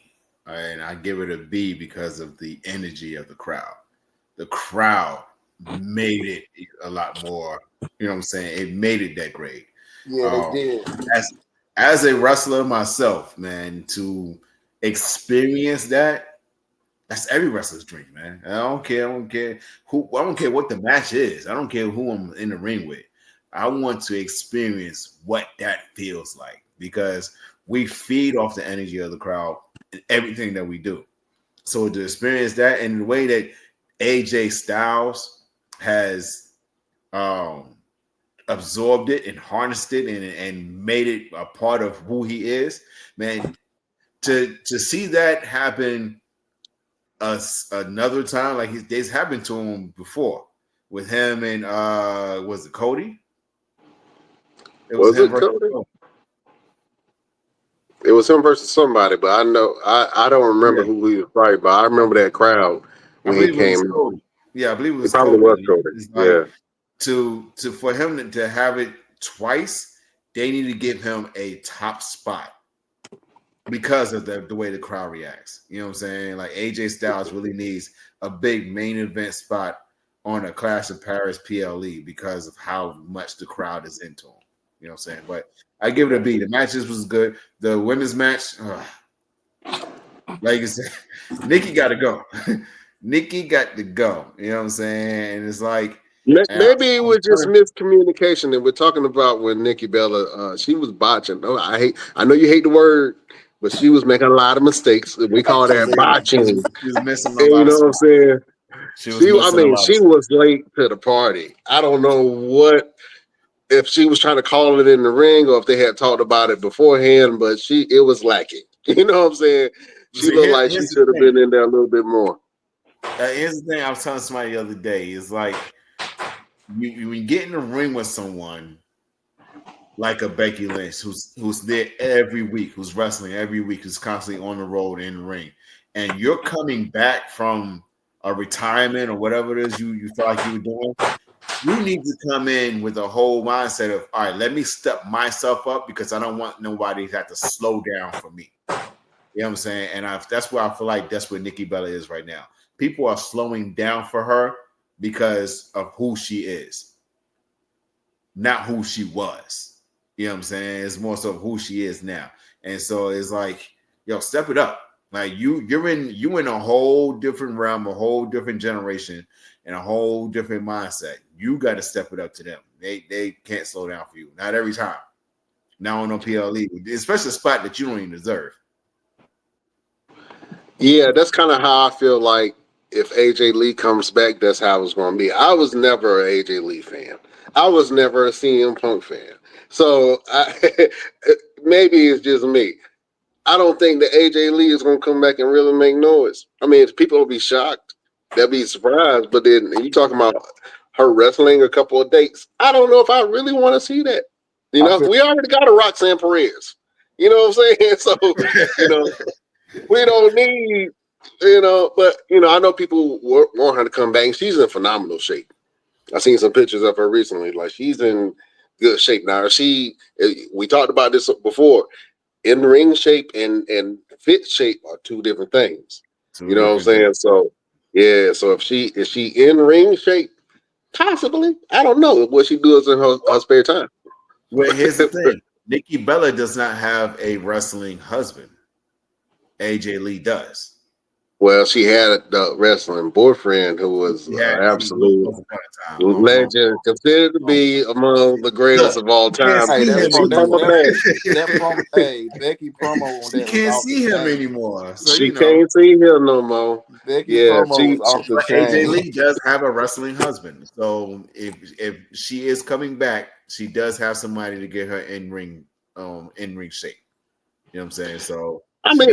And I give it a B because of the energy of the crowd. The crowd made it a lot more, you know what I'm saying? It made it that great. Yeah, they did. As a wrestler myself, man, to experience that That's every wrestler's dream, man. I don't care who. I don't care what the match is. I don't care who I'm in the ring with. I want to experience what that feels like because we feed off the energy of the crowd in everything that we do. So to experience that and the way that AJ Styles has absorbed it and harnessed it and made it a part of who he is, man. To see that happen another time, like it's happened to him before with him and was it Cody? Was it Cody? It was him versus somebody, but I know I don't remember who he was fighting, but I remember that crowd when he came. Yeah, I believe it was probably Cody. Was Cody. Like, to for him to have it twice, they need to give him a top spot because of the way the crowd reacts. You know what I'm saying? Like AJ Styles really needs a big main event spot on a Clash of Paris PLE because of how much the crowd is into him. You know what I'm saying? But I give it a B. The matches was good. The women's match, like I said, Nikki got to go. Nikki got to go. You know what I'm saying? And it's like maybe it was just miscommunication. And we're talking about when Nikki Bella, she was botching. Oh, I know you hate the word, but she was making a lot of mistakes. We call that botching. She was missing a and lot you know what I'm saying? She was late to the party. I don't know if she was trying to call it in the ring or if they had talked about it beforehand, but it was lacking. You know what I'm saying? She looked like she should have been in there a little bit more. Here's the thing I was telling somebody the other day is like you get in the ring with someone like a Becky Lynch who's there every week, who's wrestling every week, who's constantly on the road in the ring, and you're coming back from a retirement or whatever it is you felt like you were doing. You need to come in with a whole mindset of, all right, let me step myself up because I don't want nobody to have to slow down for me. You know what I'm saying? And that's where I feel like that's where Nikki Bella is right now. People are slowing down for her because of who she is, not who she was. You know what I'm saying? It's more so who she is now. And so it's like, yo, step it up. Like you're in a whole different realm, a whole different generation, and a whole different mindset. You got to step it up to them. They can't slow down for you. Not every time. Now on PLE, especially a spot that you don't even deserve. Yeah, that's kind of how I feel like if AJ Lee comes back, that's how it's going to be. I was never an AJ Lee fan. I was never a CM Punk fan. So maybe it's just me. I don't think that AJ Lee is going to come back and really make noise. I mean, people will be shocked. They'll be surprised. But then you talking about her wrestling a couple of dates. I don't know if I really want to see that. You know, we already got a Roxanne Perez. You know what I'm saying? So, you know, we don't need, but, I know people want her to come back. She's in phenomenal shape. I've seen some pictures of her recently. Like, she's in good shape now. We talked about this before. In-ring shape and fit shape are two different things. You know what I'm saying? So, yeah. So if she in ring shape, possibly. I don't know what she does in her spare time. Well, here's the thing. Nikki Bella does not have a wrestling husband. AJ Lee does. Well, she had a wrestling boyfriend who was absolute legend, considered to be among the greatest of all time. Hey, Becky promo on that. She can't see him anymore. So, she can't see him no more. Becky promo was off the chain. AJ Lee does have a wrestling husband. So if she is coming back, she does have somebody to get her in ring shape. You know what I'm saying? So I mean,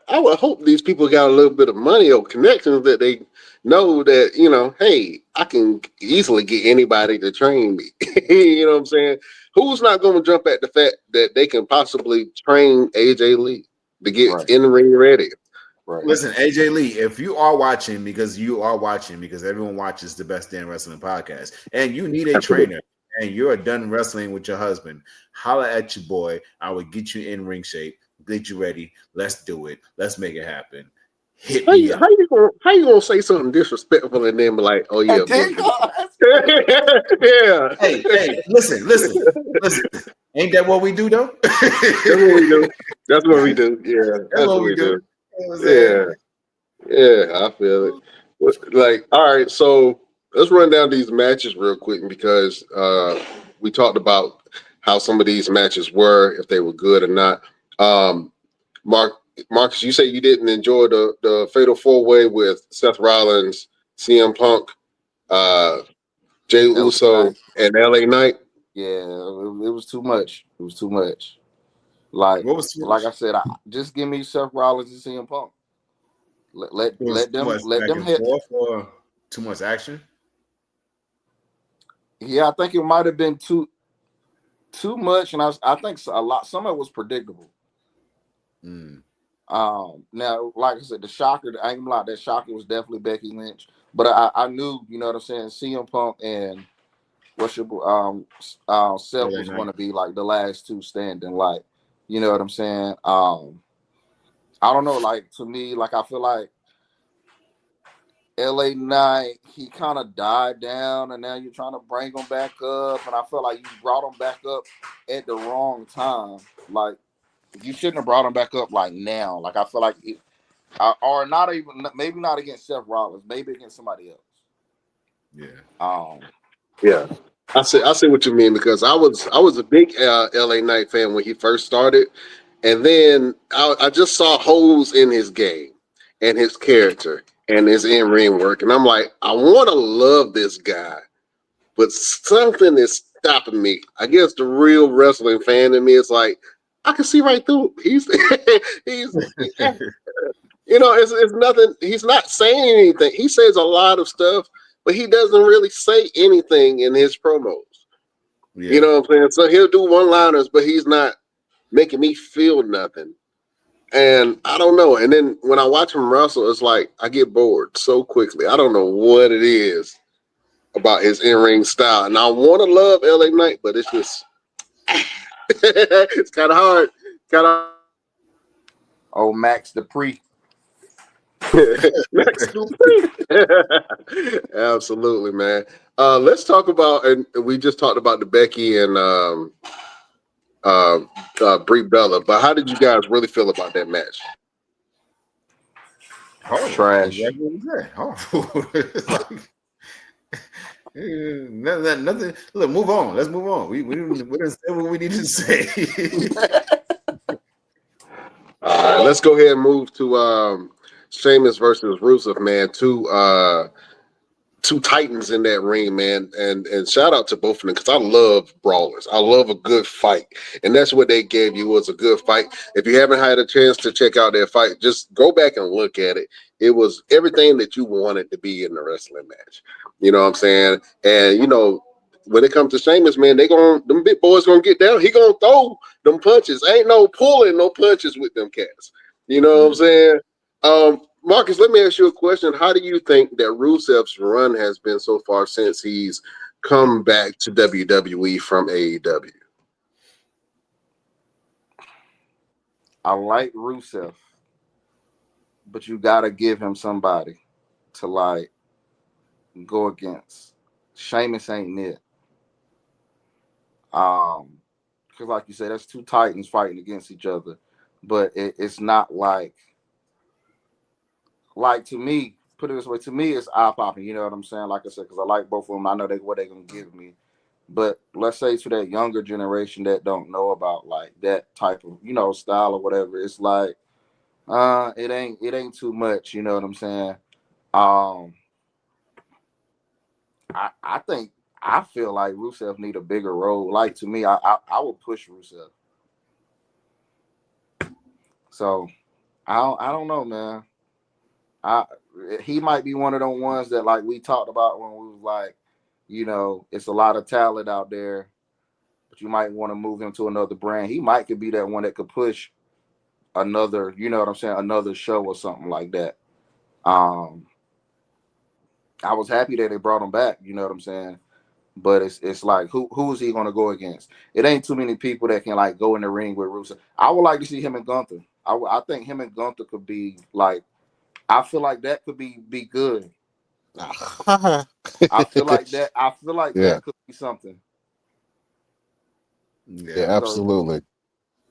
I would hope these people got a little bit of money or connections that they know that, hey, I can easily get anybody to train me. You know what I'm saying? Who's not going to jump at the fact that they can possibly train AJ Lee to get in the ring ready? Right. Listen, AJ Lee, if you are watching, because everyone watches the Best Damn Wrestling podcast, and you need a trainer, and you're done wrestling with your husband, holla at your boy. I would get you in ring shape. Get you ready. Let's do it. Let's make it happen. Hit me up. How you gonna say something disrespectful and then be like, oh yeah, yeah. Hey, listen. Ain't that what we do though? That's what we do. Yeah, that's what we do. Yeah. Yeah, I feel it. Like, all right, so let's run down these matches real quick because we talked about how some of these matches were, if they were good or not. Um, Mark, Marcus, you say you didn't enjoy the Fatal 4-Way with Seth Rollins, CM Punk, uh, Jay LA Knight. Uso, and LA Knight. Yeah, it was too much. It was too much. Like What was too like much? I said, just give me Seth Rollins and CM Punk. It was too much Let back them and hit. forth or too much action? Yeah, I think it might have been too much, and I think a lot. Some of it was predictable. Mm. Now, like I said, the shocker, I ain't gonna lie, that shocker was definitely Becky Lynch. But I knew, you know what I'm saying, CM Punk and Seth LA was going Knight. to be like the last two standing. Like, you know what I'm saying. I don't know. Like to me, like I feel like LA Knight, he kind of died down, and now you're trying to bring him back up, and I feel like you brought him back up at the wrong time. Like you shouldn't have brought him back up like now. Like I feel like or not even maybe not against Seth Rollins, maybe against somebody else. Yeah. Yeah, I see what you mean because I was a big LA Knight fan when he first started, and then I just saw holes in his game and his character and his in ring work, and I'm like, I want to love this guy, but something is stopping me. I guess the real wrestling fan in me is like, I can see right through him. He's it's nothing. He's not saying anything. He says a lot of stuff, but he doesn't really say anything in his promos. You Yeah. know what I'm saying? So he'll do one-liners, but he's not making me feel nothing. And I don't know. And then when I watch him wrestle, it's like I get bored so quickly. I don't know what it is about his in-ring style. And I want to love LA Knight, but it's just it's kind of hard. Kind of Oh, Max Dupree. Max Absolutely, man. Let's talk about, and we just talked about the Becky and Brie Bella, but how did you guys really feel about that match? Horrible. Trash. Exactly what you said. Horrible. It's like, nothing. Look, move on. Let's move on. We didn't say what we needed to say. All right, let's go ahead and move to Sheamus versus Rusev, man. Two titans in that ring, man, and shout out to both of them because I love brawlers. I love a good fight, and that's what they gave you was a good fight. If you haven't had a chance to check out their fight, just go back and look at it. It was everything that you wanted to be in the wrestling match. You know what I'm saying? And when it comes to Sheamus, man, them big boys gonna get down. He gonna throw them punches. Ain't no pulling no punches with them cats. You know what I'm saying? Marcus, let me ask you a question. How do you think that Rusev's run has been so far since he's come back to WWE from AEW? I like Rusev, but you gotta give him somebody to like go against. Sheamus ain't it. Because like you said, that's two titans fighting against each other, but it's not like to me. Put it this way, to me, it's eye popping. You know what I'm saying? Like I said, because I like both of them. I know what they're gonna give me. But let's say to that younger generation that don't know about like that type of style or whatever, it's like it ain't too much. You know what I'm saying? Um, I think I feel like Rusev need a bigger role. Like to me, I would push Rusev. So I don't know, man. I He might be one of them ones that like we talked about when we was like, it's a lot of talent out there, but you might want to move him to another brand. He might could be that one that could push another, you know what I'm saying, another show or something like that. Um, I was happy that they brought him back, you know what I'm saying? But it's like who's he gonna go against? It ain't too many people that can like go in the ring with Rusev. I would like to see him and Gunther. I think him and Gunther could be like. I feel like that could be good. I feel like that. I feel like Yeah, that could be something. yeah, Yeah. So absolutely.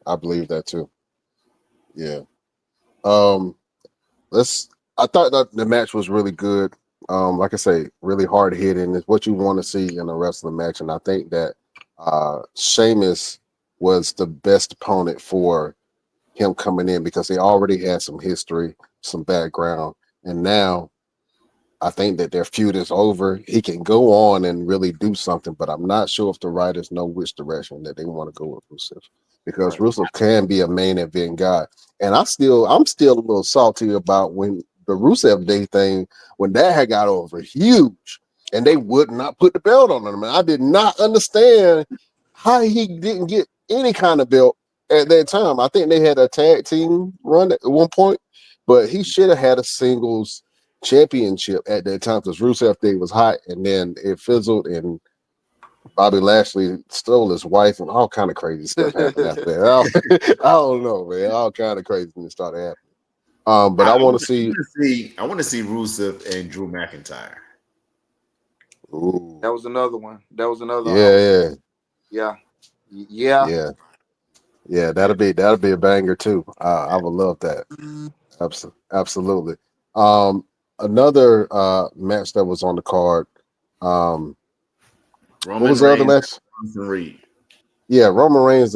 I believe that too. Yeah. Um, let's I thought that the match was really good. Like I say, really hard hitting is what you want to see in a wrestling match, and I think that Sheamus was the best opponent for him coming in because he already had some history, some background, and now I think that their feud is over. He can go on and really do something, but I'm not sure if the writers know which direction that they want to go with Rusev, because Right. Rusev can be a main event guy. And I'm still a little salty about when the Rusev Day thing, when that had got over huge, and they would not put the belt on him. And I did not understand how he didn't get any kind of belt at that time. I think they had a tag team run at one point, but he should have had a singles championship at that time because Rusev Day was hot, and then it fizzled, and Bobby Lashley stole his wife, and all kind of crazy stuff happened after that. I don't know, man. All kind of craziness started happening. But I want to see. I want to see Rusev and Drew McIntyre. Ooh. That was another one. Yeah. That'll be a banger too. I would love that. Absolutely. Another match that was on the card. What was the other match? Yeah, Roman Reigns.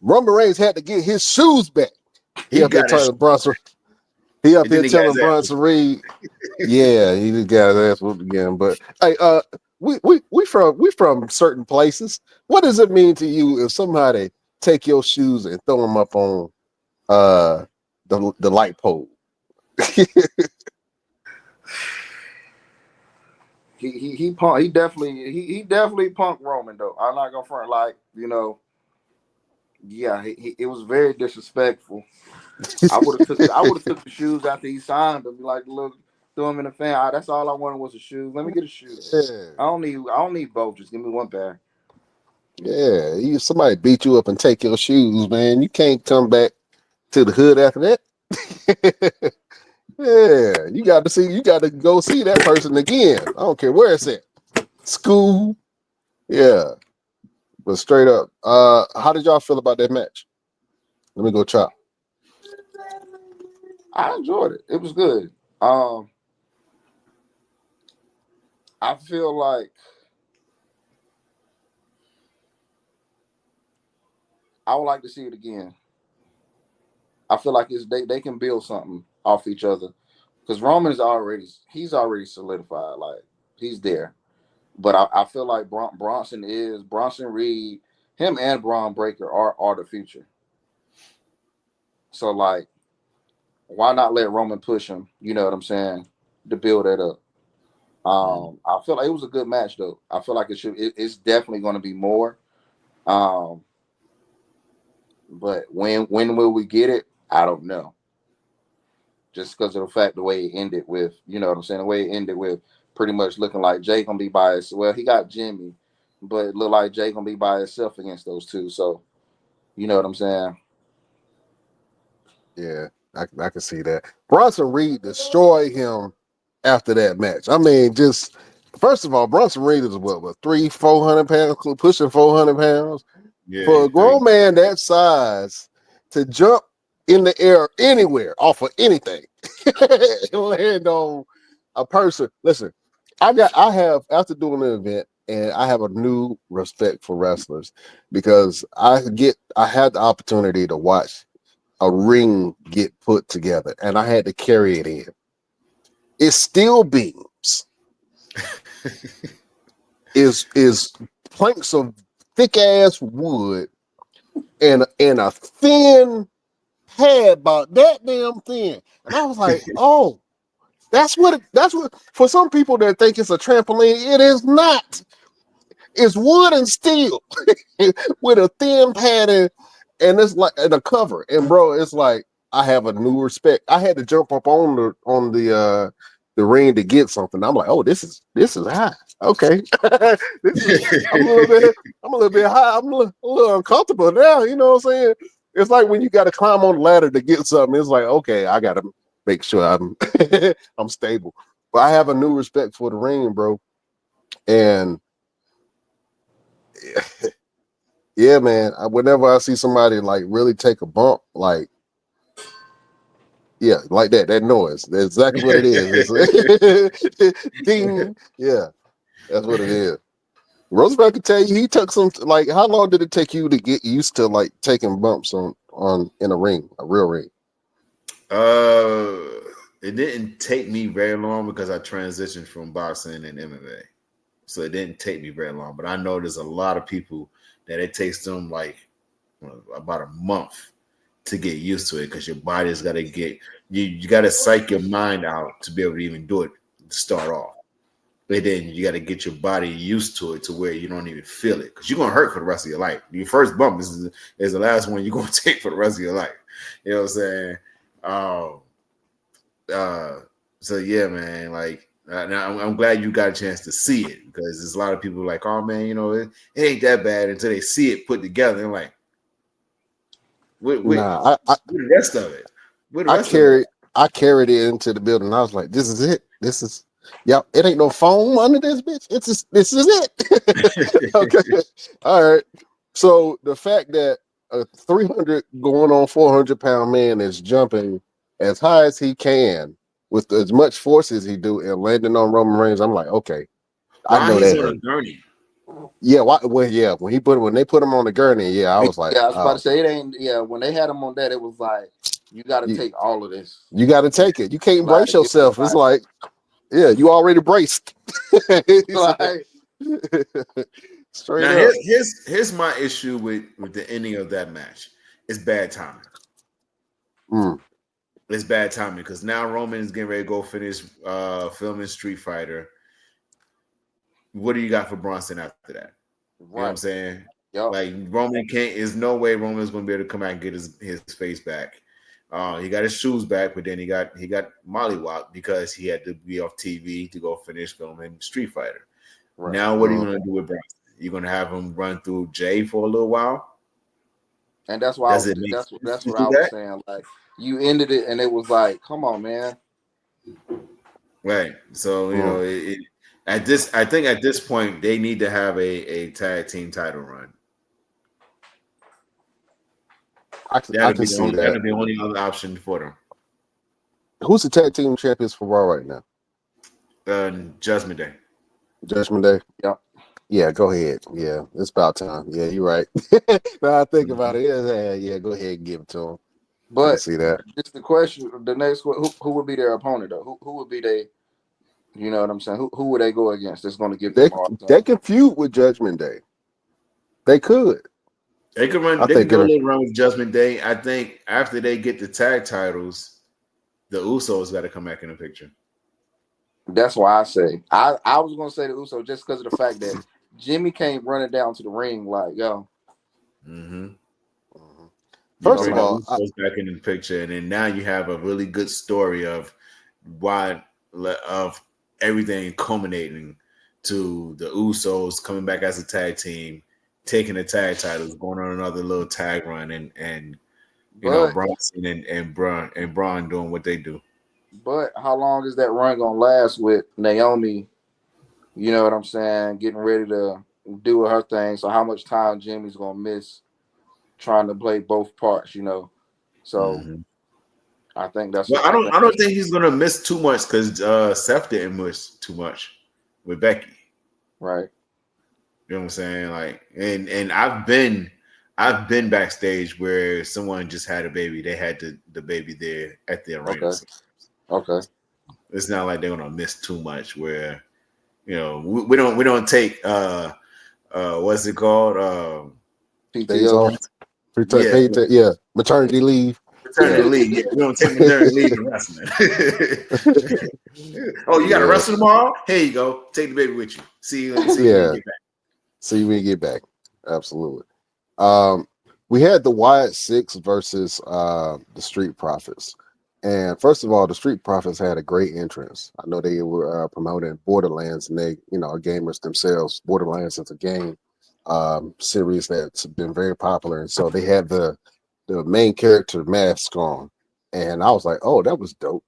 Roman Reigns had to get his shoes back. He up there telling Bronson. He up there telling Bronson Reed. Yeah, he just got his ass whooped again. But hey, we from certain places. What does it mean to you if somebody take your shoes and throw them up on the light pole? He definitely punked Roman though. I'm not gonna front, like, you know. Yeah, it was very disrespectful. I would have took the shoes after he signed them. Be like, look, throw them in the fan. That's all I wanted was a shoe. Let me get a shoe. Yeah. I don't need both. Just give me one pair. Yeah, somebody beat you up and take your shoes, man. You can't come back to the hood after that. Yeah, you got to go see that person again. I don't care where it's at. School. Yeah. But straight up, how did y'all feel about that match? Let me go chop. I enjoyed it. It was good. I feel like I would like to see it again. I feel like they can build something off each other, because Roman's already solidified. Like, he's there. But I feel like Bronson Reed, him and Braun Breaker are the future. So, like, why not let Roman push him? You know what I'm saying? To build that up. I feel like it was a good match though. I feel like it's definitely going to be more. But when will we get it? I don't know. Just because of the fact the way it ended with, you know what I'm saying? The way it ended with pretty much looking like Jay gonna be by himself. Well, he got Jimmy, but it looked like Jay gonna be by himself against those two. So, you know what I'm saying? Yeah, I can see that. Bronson Reed destroyed him after that match. I mean, just first of all, Bronson Reed is what 400 pounds, pushing 400 pounds. Yeah, For a grown man that size to jump in the air anywhere off of anything, land on a person. Listen, I have after doing an event, and I have a new respect for wrestlers because I had the opportunity to watch a ring get put together, and I had to carry it in. It's steel beams. is planks of thick ass wood and a thin pad about that damn thin. And I was like, oh, that's what for some people that think it's a trampoline, it is not. It's wood and steel with a thin pad and it's like and a cover. And bro, it's like I have a new respect. I had to jump up on the ring to get something. I'm like, oh, this is high. Okay. I'm a little bit high. I'm a little uncomfortable now. You know what I'm saying? It's like when you got to climb on the ladder to get something. It's like, okay, I got to make sure I'm I'm stable. But I have a new respect for the ring, bro. And yeah, man. Whenever I see somebody like really take a bump, like Yeah, like that. That noise. That's exactly what it is. It's ding. Yeah, that's what it is. Roosevelt could tell you he took some. Like, how long did it take you to get used to like taking bumps on in a ring, a real ring? It didn't take me very long because I transitioned from boxing and MMA, so it didn't take me very long. But I know there's a lot of people that it takes them like about a month to get used to it because your body's got to get you got to psych your mind out to be able to even do it to start off. But then you got to get your body used to it to where you don't even feel it because you're gonna hurt for the rest of your life. Your first bump is the last one you're gonna take for the rest of your life. You know what I'm saying? So yeah, man. Like now, I'm glad you got a chance to see it because there's a lot of people like, oh man, it ain't that bad until they see it put together. And like, with Nah, the rest of it, with the I rest of it. I carried it into the building. I was like, this is it. This is it ain't no foam under this bitch. This is it. Okay. All right. So the fact that a 300 going on 400-pound man is jumping as high as he can with as much force as he do and landing on Roman Reigns, I'm like, okay, I Why know he's that on a hurt. gurney? Yeah, when they put him on the gurney, I was like, I was about to say it ain't. Yeah, when they had him on that, it was like you got to you, take all of this. you got to take it. You can't Like, brace yourself. It's like, yeah, you already braced. like, Straight Now up. here's my issue with the ending of that match. It's bad timing. Mm. It's bad timing because now Roman is getting ready to go finish filming Street Fighter. What do you got for Bronson after that? You know what I'm saying? Yep. Like Roman can't. There's no way Roman's going to be able to come out and get his face back. He got his shoes back, but then he got mollywopped because he had to be off TV to go finish filming Street Fighter. Right. Now, what are you going to do with Bronson? You're going to have him run through Jay for a little while, and that's why that's what I was saying. Like, you ended it, and it was like, come on, man. Right. So I think at this point they need to have a tag team title run. I can see that. That'll be the only other option for them. Who's the tag team champions for Raw right now? Judgment Day. Judgment Day. Yep. Yeah, go ahead. Yeah, it's about time. Yeah, you're right. Now I think about it. Yeah, go ahead and give it to him. But I can see that. just the question, the next one, who would be their opponent though? Who would be they? You know what I'm saying? Who would they go against? That's going to give them they can feud with Judgment Day. They could. They could run. They could do a little run with Judgment Day. I think after they get the tag titles, the Usos got to come back in the picture. That's why I say I was going to say the Usos just because of the fact that Jimmy came running down to the ring like, yo. First of all, Usos back in the picture, and then now you have a really good story of everything culminating to the Usos coming back as a tag team, taking the tag titles, going on another little tag run, and Bronson and Braun doing what they do. But how long is that run gonna last with Naomi? You know what I'm saying? Getting ready to do her thing. So how much time Jimmy's gonna miss trying to play both parts? So I think that's. Well, I don't think he's gonna miss too much because Seth didn't miss too much with Becky. Right. You know what I'm saying? Like, and I've been backstage where someone just had a baby. They had the baby there at the arena. Okay. It's not like they're gonna miss too much. Where we don't take what's it called? Days off. Maternity leave. Maternity leave. Yeah, we don't take maternity leave in wrestling. Oh, you got to wrestle tomorrow? Here you go. Take the baby with you. See you when you get back. See you when you get back. Absolutely. We had the Wyatt Six versus the Street Profits. And first of all, the Street Profits had a great entrance. I know they were promoting Borderlands, and they, are gamers themselves. Borderlands is a game series that's been very popular, and so they had the main character mask on, and I was like, "Oh, that was dope."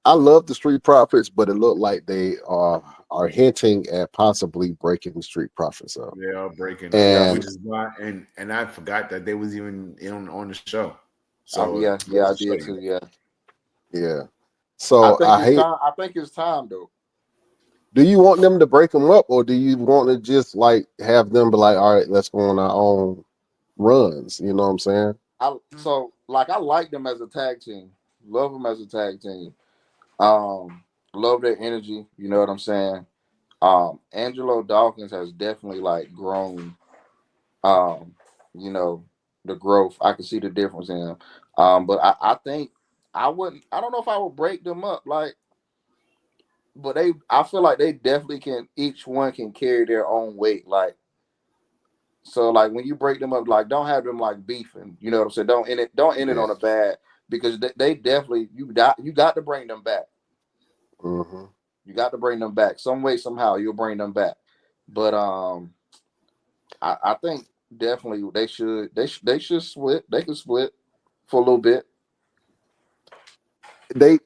I love the Street Profits, but it looked like they are hinting at possibly breaking the Street Profits up. They are breaking up, which is why, and I forgot that they was even on the show. So I did too. Yeah. Yeah. So I hate. time. I think it's time though. Do you want them to break them up, or do you want to just like have them be like, all right, let's go on our own runs? You know what I'm saying? I like them as a tag team. Love them as a tag team. Love their energy. You know what I'm saying? Angelo Dawkins has definitely like grown. Um, you know, the growth. I can see the difference in him. But I think I wouldn't. I don't know if I would break them up. Like, but I feel like they definitely can. Each one can carry their own weight. Like, so like when you break them up, like don't have them like beefing. You know what I'm saying? Don't end it on a bad, because they definitely you got to bring them back. Mm-hmm. You got to bring them back some way somehow. You'll bring them back. But I think definitely they should split. They can split for a little bit. They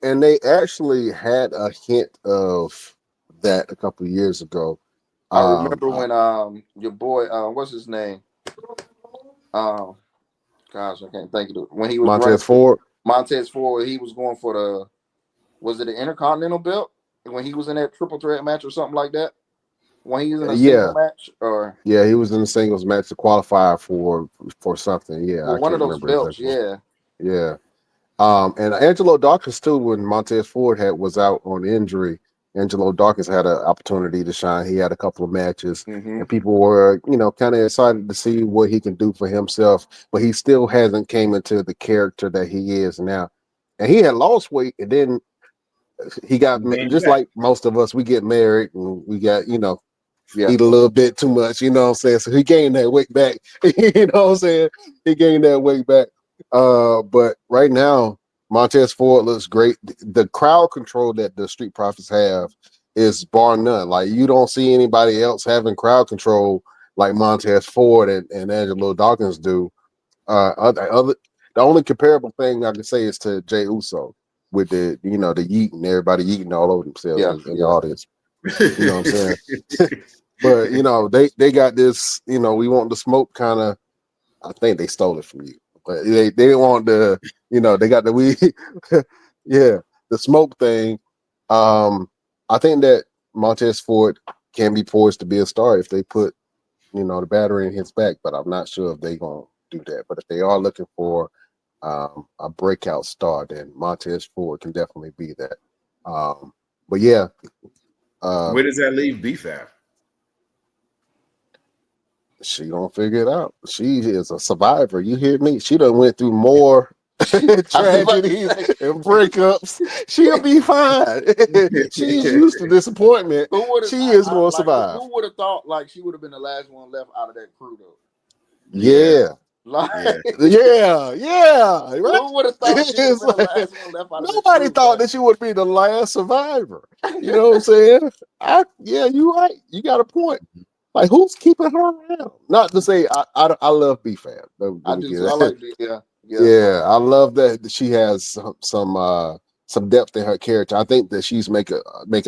actually had a hint of that a couple of years ago. I remember when your boy what's his name? Gosh, I can't think of it. When he was Montez Ford. Montez Ford, he was going for was it the Intercontinental belt? When he was in that triple threat match or something like that? When he was in a single match, or he was in the singles match to qualify for something. Yeah, I one of can't those remember belts. exactly. Yeah. Yeah. And Angelo Dawkins too, when Montez Ford was out on injury, Angelo Dawkins had an opportunity to shine. He had a couple of matches, and people were, kind of excited to see what he can do for himself. But he still hasn't came into the character that he is now. And he had lost weight, and then he got just like most of us. We get married, and we got eat a little bit too much. You know what I'm saying? So he gained that weight back. You know what I'm saying? He gained that weight back. But right now, Montez Ford looks great. The crowd control that the Street Profits have is bar none. Like you don't see anybody else having crowd control like Montez Ford and Angelo Dawkins do. The only comparable thing I can say is to Jey Uso with the the yeeting, everybody yeeting all over themselves in the audience. You know what I'm saying? But they got this. We want the smoke kind of. I think they stole it from you, but they didn't want the. They got the weed. Yeah, the smoke thing. I think that Montez Ford can be poised to be a star if they put the battery in his back, but I'm not sure if they're gonna do that. But if they are looking for a breakout star, then Montez Ford can definitely be that. But yeah. Where does that leave Beef at? She gonna figure it out. She is a survivor. You hear me? She done went through more tragedies and breakups. She'll be fine. She's used to disappointment. She is gonna survive. Who would have thought like she would have been the last one left out of that crew though? Yeah. Right? Yeah. Right? Who would have thought she was the last one left out of that crew? Nobody thought that she would be the last survivor. You know what I'm saying? You're right. You got a point. Like, who's keeping her around? Not to say I love B-Fab. I do. I like it. Yeah, I love that she has some depth in her character. I think that she's making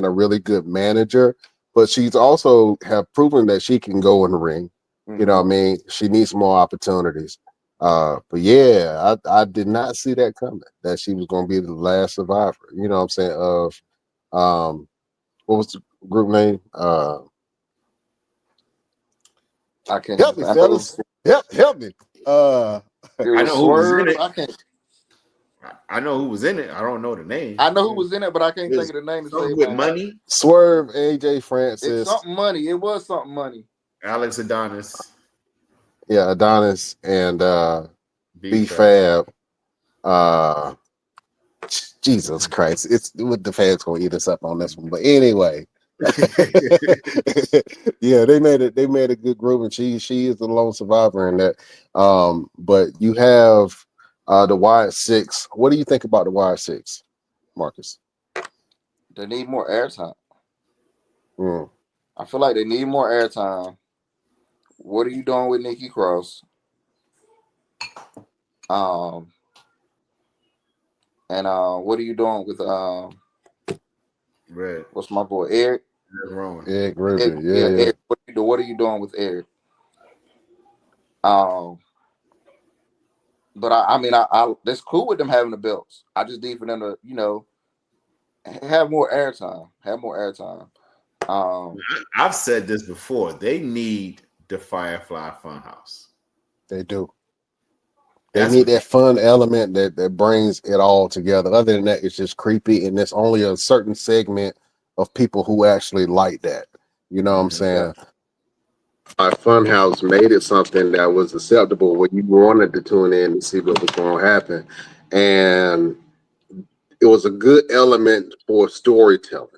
a really good manager, but she's also have proven that she can go in the ring. You know what I mean? She needs more opportunities. But yeah, I did not see that coming, that she was going to be the last survivor. You know what I'm saying? Of what was the group name? I can't help me, fellas. Help me. I know who was in it. I can't. I know who was in it. I don't know the name. I know who was in it, but I can't think of the name. With money. Swerve, AJ Francis. It's something money. It was something money. Alex Adonis. Yeah, Adonis and B-Fab. Jesus Christ. It's what the fans gonna eat us up on this one. But anyway. Yeah, they made a good group, and she is the lone survivor in that. But you have the Wide Six. What do you think about the Wide Six, Marcus? They need more airtime. I feel like they need more airtime. What are you doing with Nikki Cross? And what are you doing with Red? What's my boy Eric? Eric Rubin. Yeah. Eric, what are you doing with Eric? But I mean, I that's cool with them having the belts. I just need for them to, have more airtime. Have more airtime. I've said this before. They need the Firefly Funhouse. They do. They That's need what that fun element that brings it all together. Other than that, it's just creepy, and there's only a certain segment of people who actually like that. You know what I'm saying? Our Funhouse made it something that was acceptable where you wanted to tune in and see what was going to happen. And it was a good element for storytelling.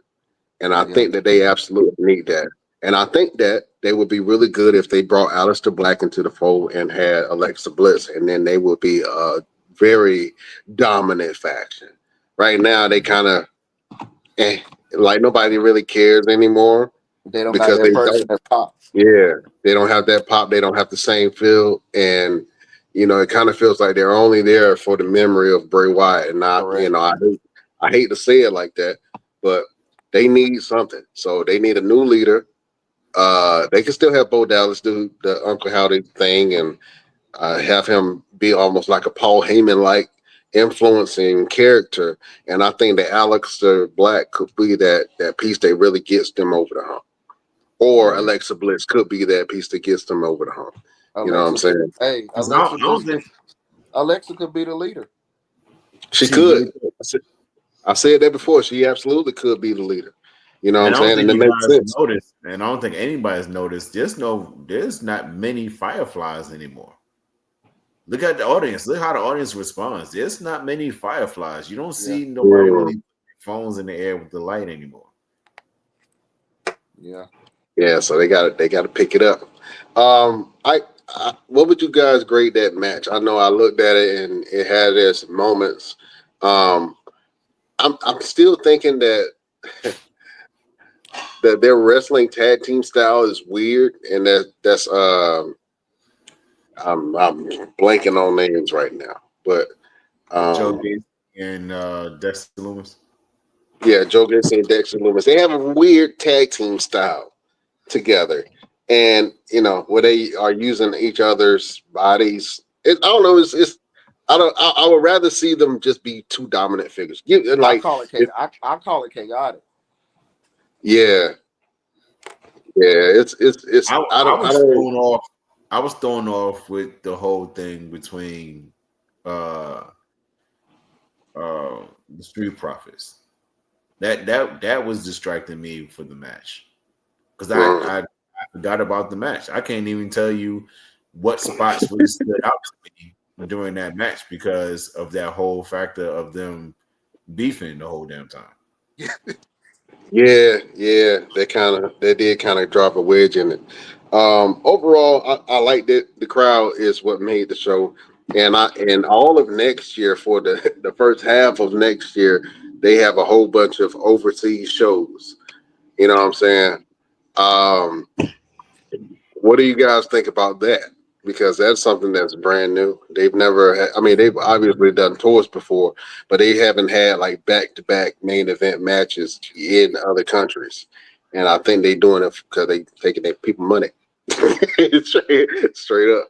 And I think that they absolutely need that. And I think that they would be really good if they brought Aleister Black into the fold and had Alexa Bliss, and then they would be a very dominant faction. Right now, they kind of like nobody really cares anymore They don't got because that they person don't. that pop. Yeah, they don't have that pop. They don't have the same feel, and it kind of feels like they're only there for the memory of Bray Wyatt. And not, Correct. I hate to say it like that, but they need something. So they need a new leader. They can still have Bo Dallas do the Uncle Howdy thing and have him be almost like a Paul Heyman like influencing character. And I think that Aleister Black could be that piece that really gets them over the hump. Or Alexa Bliss could be that piece that gets them over the hump. You know what I'm saying? Hey, I don't think Alexa could be the leader. She she could. really. I said that before. She absolutely could be the leader. You know what I'm And I don't saying? think And it you makes guys sense. noticed, and I don't think anybody's noticed. There's not many Fireflies anymore. Look at the audience. Look how the audience responds. There's not many Fireflies. You don't see nobody really putting phones in the air with the light anymore. Yeah. Yeah, so they got to pick it up. I what would you guys grade that match? I know I looked at it and it had its moments. Um, I'm still thinking that that their wrestling tag team style is weird, and that's I'm blanking on names right now, but Joe Gacy and Dexter Loomis. yeah, Joe Gacy and Dexter Loomis. They have a weird tag team style together, and where they are using each other's bodies. I don't know. It's I don't. I would rather see them just be two dominant figures. I call it I call it chaotic. Yeah, yeah. It's. I Was don't. thrown off. I was thrown off with the whole thing between uh the Street Profits. That was distracting me for the match because I forgot about the match. I can't even tell you what spots really stood out to me during that match because of that whole factor of them beefing the whole damn time. Yeah, they did kind of drop a wedge in it. Overall, I like that the crowd is what made the show, and all of next year for the first half of next year, they have a whole bunch of overseas shows. You know what I'm saying? Um, what do you guys think about that? Because that's something that's brand new. They've never had, I mean, they've obviously done tours before, but they haven't had like back-to-back main event matches in other countries. And I think they're doing it because they taking their people money. straight up.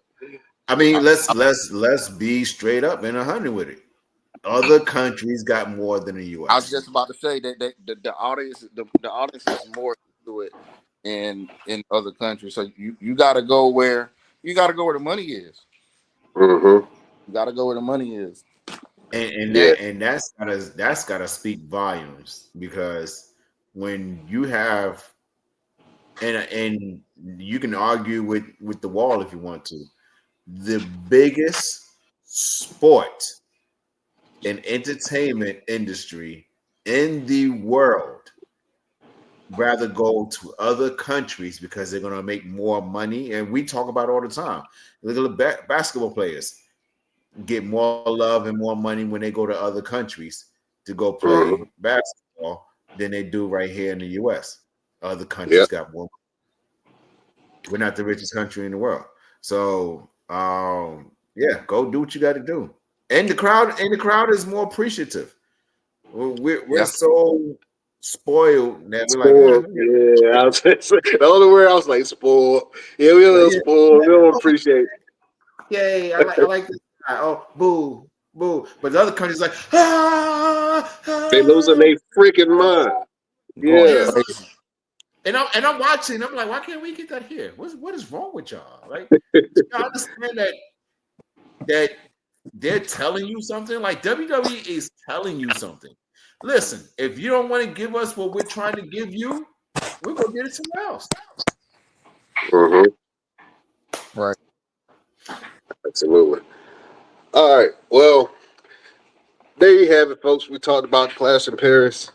I mean, let's be straight up and 100 with it. Other countries got more than the U.S. I was just about to say that the audience is more into it in other countries. So you got to go where the money is. Mm-hmm. You got to go where the money is. And that's gotta speak volumes because when you have and you can argue with the wall if you want to, the biggest sport and entertainment industry in the world rather go to other countries because they're going to make more money. And we talk about it all the time. Look at the basketball players get more love and more money when they go to other countries to go play basketball than they do right here in the U.S. Other countries got more. We're not the richest country in the world. So, yeah, go do what you got to do. And the crowd is more appreciative. We're so spoiled that we're Spoiled. like, Yeah, I was the only word I was like spoiled. Yeah, we're a little spoiled. We don't appreciate. yay, I like this Oh, boo, boo. But the other country's like, ah, They losing ah, their freaking mind. Going yeah. Yeah. So, crazy. and I'm watching. I'm like, why can't we get that here? What is wrong with y'all? Like, I understand that they're telling you something. Like WWE is telling you something. Listen, if you don't want to give us what we're trying to give you, we're gonna get it somewhere else. Mm-hmm. Right. Absolutely. All right. Well, there you have it, folks. We talked about Clash in Paris.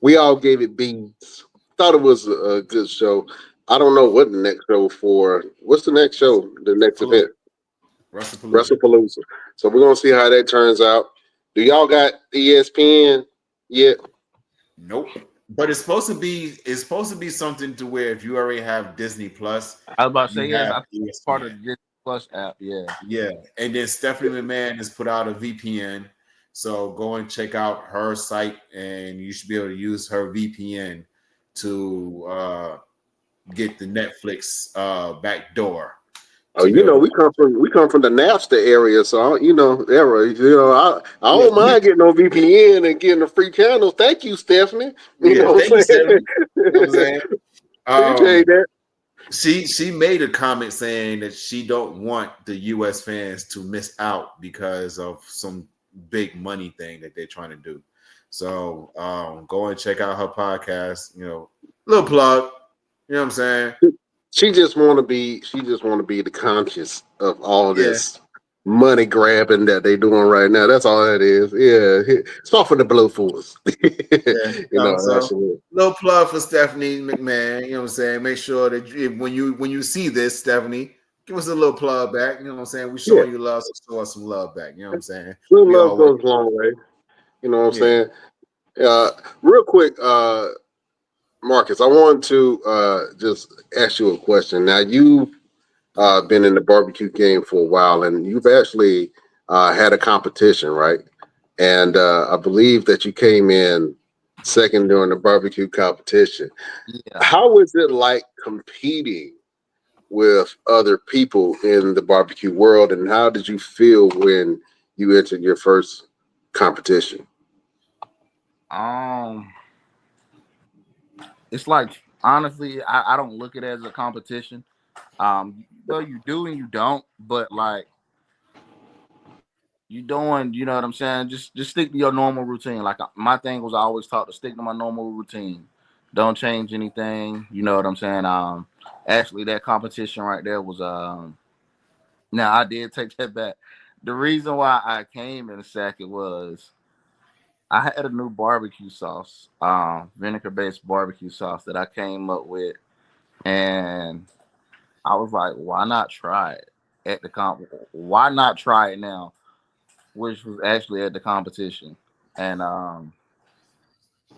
We all gave it B's. Thought it was a good show. I don't know what the next show for. What's the next show? The next Palooza. event? WrestlePalooza. WrestlePalooza. So we're gonna see how that turns out. Do y'all got ESPN yet? Nope. But it's supposed to be something to where if you already have Disney Plus, I was about to you say yes. have I think it's part of ESPN. the Disney Plus app. Yeah. Yeah. And then Stephanie McMahon has put out a VPN. So go and check out her site and you should be able to use her VPN to get the Netflix back door Oh, to be you able know, to we come from the Napster area, so I yeah. don't mind getting on VPN and getting the free channels. Thank you, Stephanie. You Yeah. know what Thank you, I'm saying? Stephanie. You know what I'm saying? Appreciate that. She made a comment saying that she don't want the US fans to miss out because of some big money thing that they're trying to do. So go and check out her podcast, little plug, you know what I'm saying? She just want to be the conscious of all Yeah, this money grabbing that they doing right now. That's all that is. Yeah, soften the blow for us. yeah. So Absolutely. little plug for Stephanie McMahon, you know what I'm saying? Make sure that when you see this, Stephanie, give us a little plug back. You know what I'm saying? We Yeah, showing you love, so show us some love back. You know what I'm saying? little We love always goes a long way. You know what I'm yeah. saying? Real quick, Marcus, I wanted to just ask you a question. Now, you've been in the barbecue game for a while, and you've actually had a competition, right? And I believe that you came in second during the barbecue competition. Yeah. How was it like competing with other people in the barbecue world, and how did you feel when you entered your first competition? Um, it's like honestly, I don't look at it as a competition. Well, you do and you don't, but like you doing, you know what I'm saying? Just stick to your normal routine. Like my thing was I always taught to stick to my normal routine. Don't change anything. You know what I'm saying? Actually that competition right there was now I did take that back. The reason why I came in a second was I had a new barbecue sauce, vinegar based barbecue sauce that I came up with, and I was like, why not try it at the Why not try it now? Which was actually at the competition, and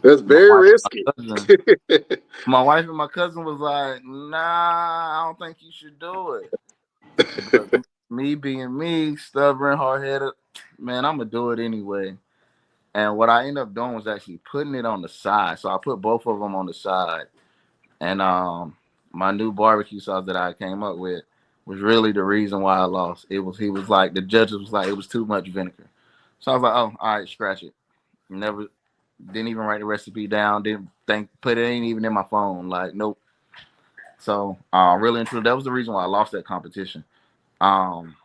That's my very wife, risky. my cousin, my wife and my cousin was like, nah, I don't think you should do it. But me being me, stubborn, hard headed, man, I'm gonna do it anyway. And what I ended up doing was actually putting it on the side. So I put both of them on the side. And my new barbecue sauce that I came up with was really the reason why I lost. He was like the judges was like it was too much vinegar. So I was like, oh, all right, scratch it. Never didn't even write the recipe down. Didn't think put it ain't even in my phone. Like nope. So really and truly, that was the reason why I lost that competition. Um,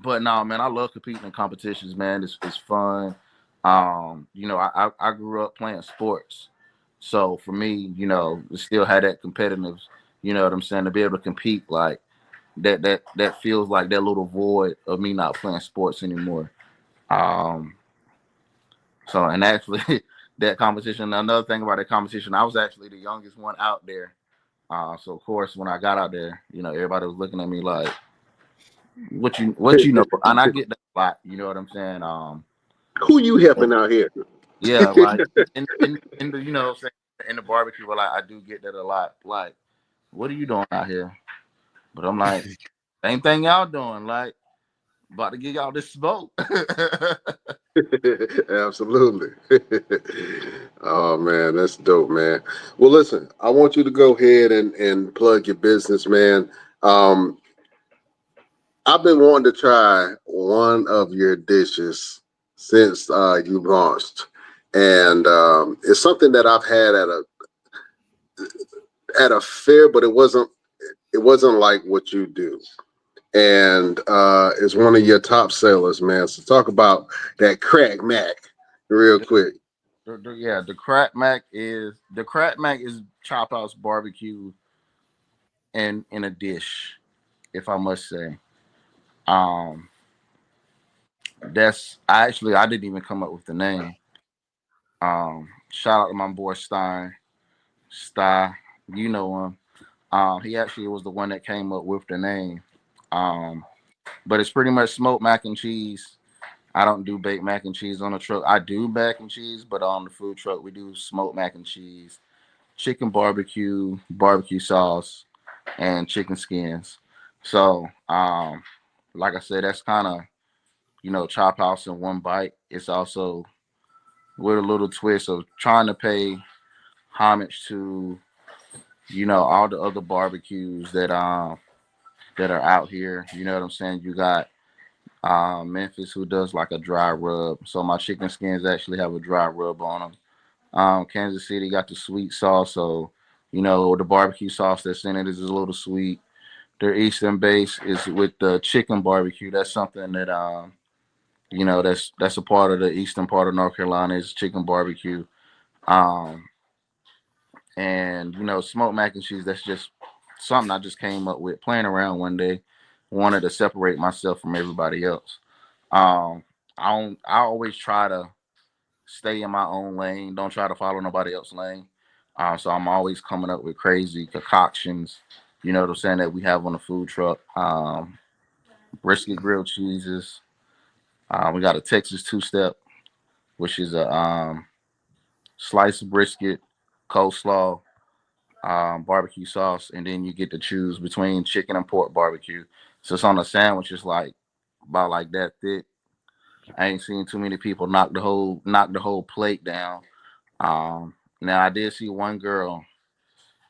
but no, man, I love competing in competitions, man. It's fun. I grew up playing sports. So for me, we still had that competitive, you know what I'm saying, to be able to compete like that feels like that little void of me not playing sports anymore. Um so and actually that competition, another thing about that competition, I was actually the youngest one out there. So of course when I got out there, everybody was looking at me like, what you know, and I get that a lot, you know what I'm saying? Who you helping out here? Yeah, like in the what I'm saying, in the barbecue, well, I do get that a lot. Like, what are you doing out here? But I'm like, same thing y'all doing. Like, about to give y'all this smoke. Absolutely. Oh man, that's dope, man. Well, listen, I want you to go ahead and plug your business, man. Um, I've been wanting to try one of your dishes since you launched, and it's something that I've had at a fair, but it wasn't like what you do, and it's one of your top sellers, man. So talk about that crack mac real quick. The crack mac is Chop House barbecue in a dish, if I must say. Um, I didn't even come up with the name. Shout out to my boy Stein. You know him. He actually was the one that came up with the name. Um, but it's pretty much smoked mac and cheese. I don't do baked mac and cheese on the truck. I do mac and cheese, but on the food truck we do smoked mac and cheese, chicken barbecue sauce, and chicken skins. So, like I said, that's kind of Chop House in one bite. It's also with a little twist of trying to pay homage to all the other barbecues that are out here. You know what I'm saying? You got Memphis who does like a dry rub. So my chicken skins actually have a dry rub on them. Kansas City got the sweet sauce, so the barbecue sauce that's in it is a little sweet. Their Eastern base is with the chicken barbecue. That's something that that's a part of the eastern part of North Carolina is chicken barbecue. Um, and smoked mac and cheese. That's just something I just came up with playing around one day. Wanted to separate myself from everybody else. Um, I always try to stay in my own lane. Don't try to follow nobody else's lane. So I'm always coming up with crazy concoctions. You know what I'm saying that we have on the food truck. Brisket grilled cheeses. We got a Texas two-step, which is a slice of brisket, coleslaw, barbecue sauce, and then you get to choose between chicken and pork barbecue. So it's on a sandwich. It's like about like that thick. I ain't seen too many people knock the whole plate down. Now I did see one girl.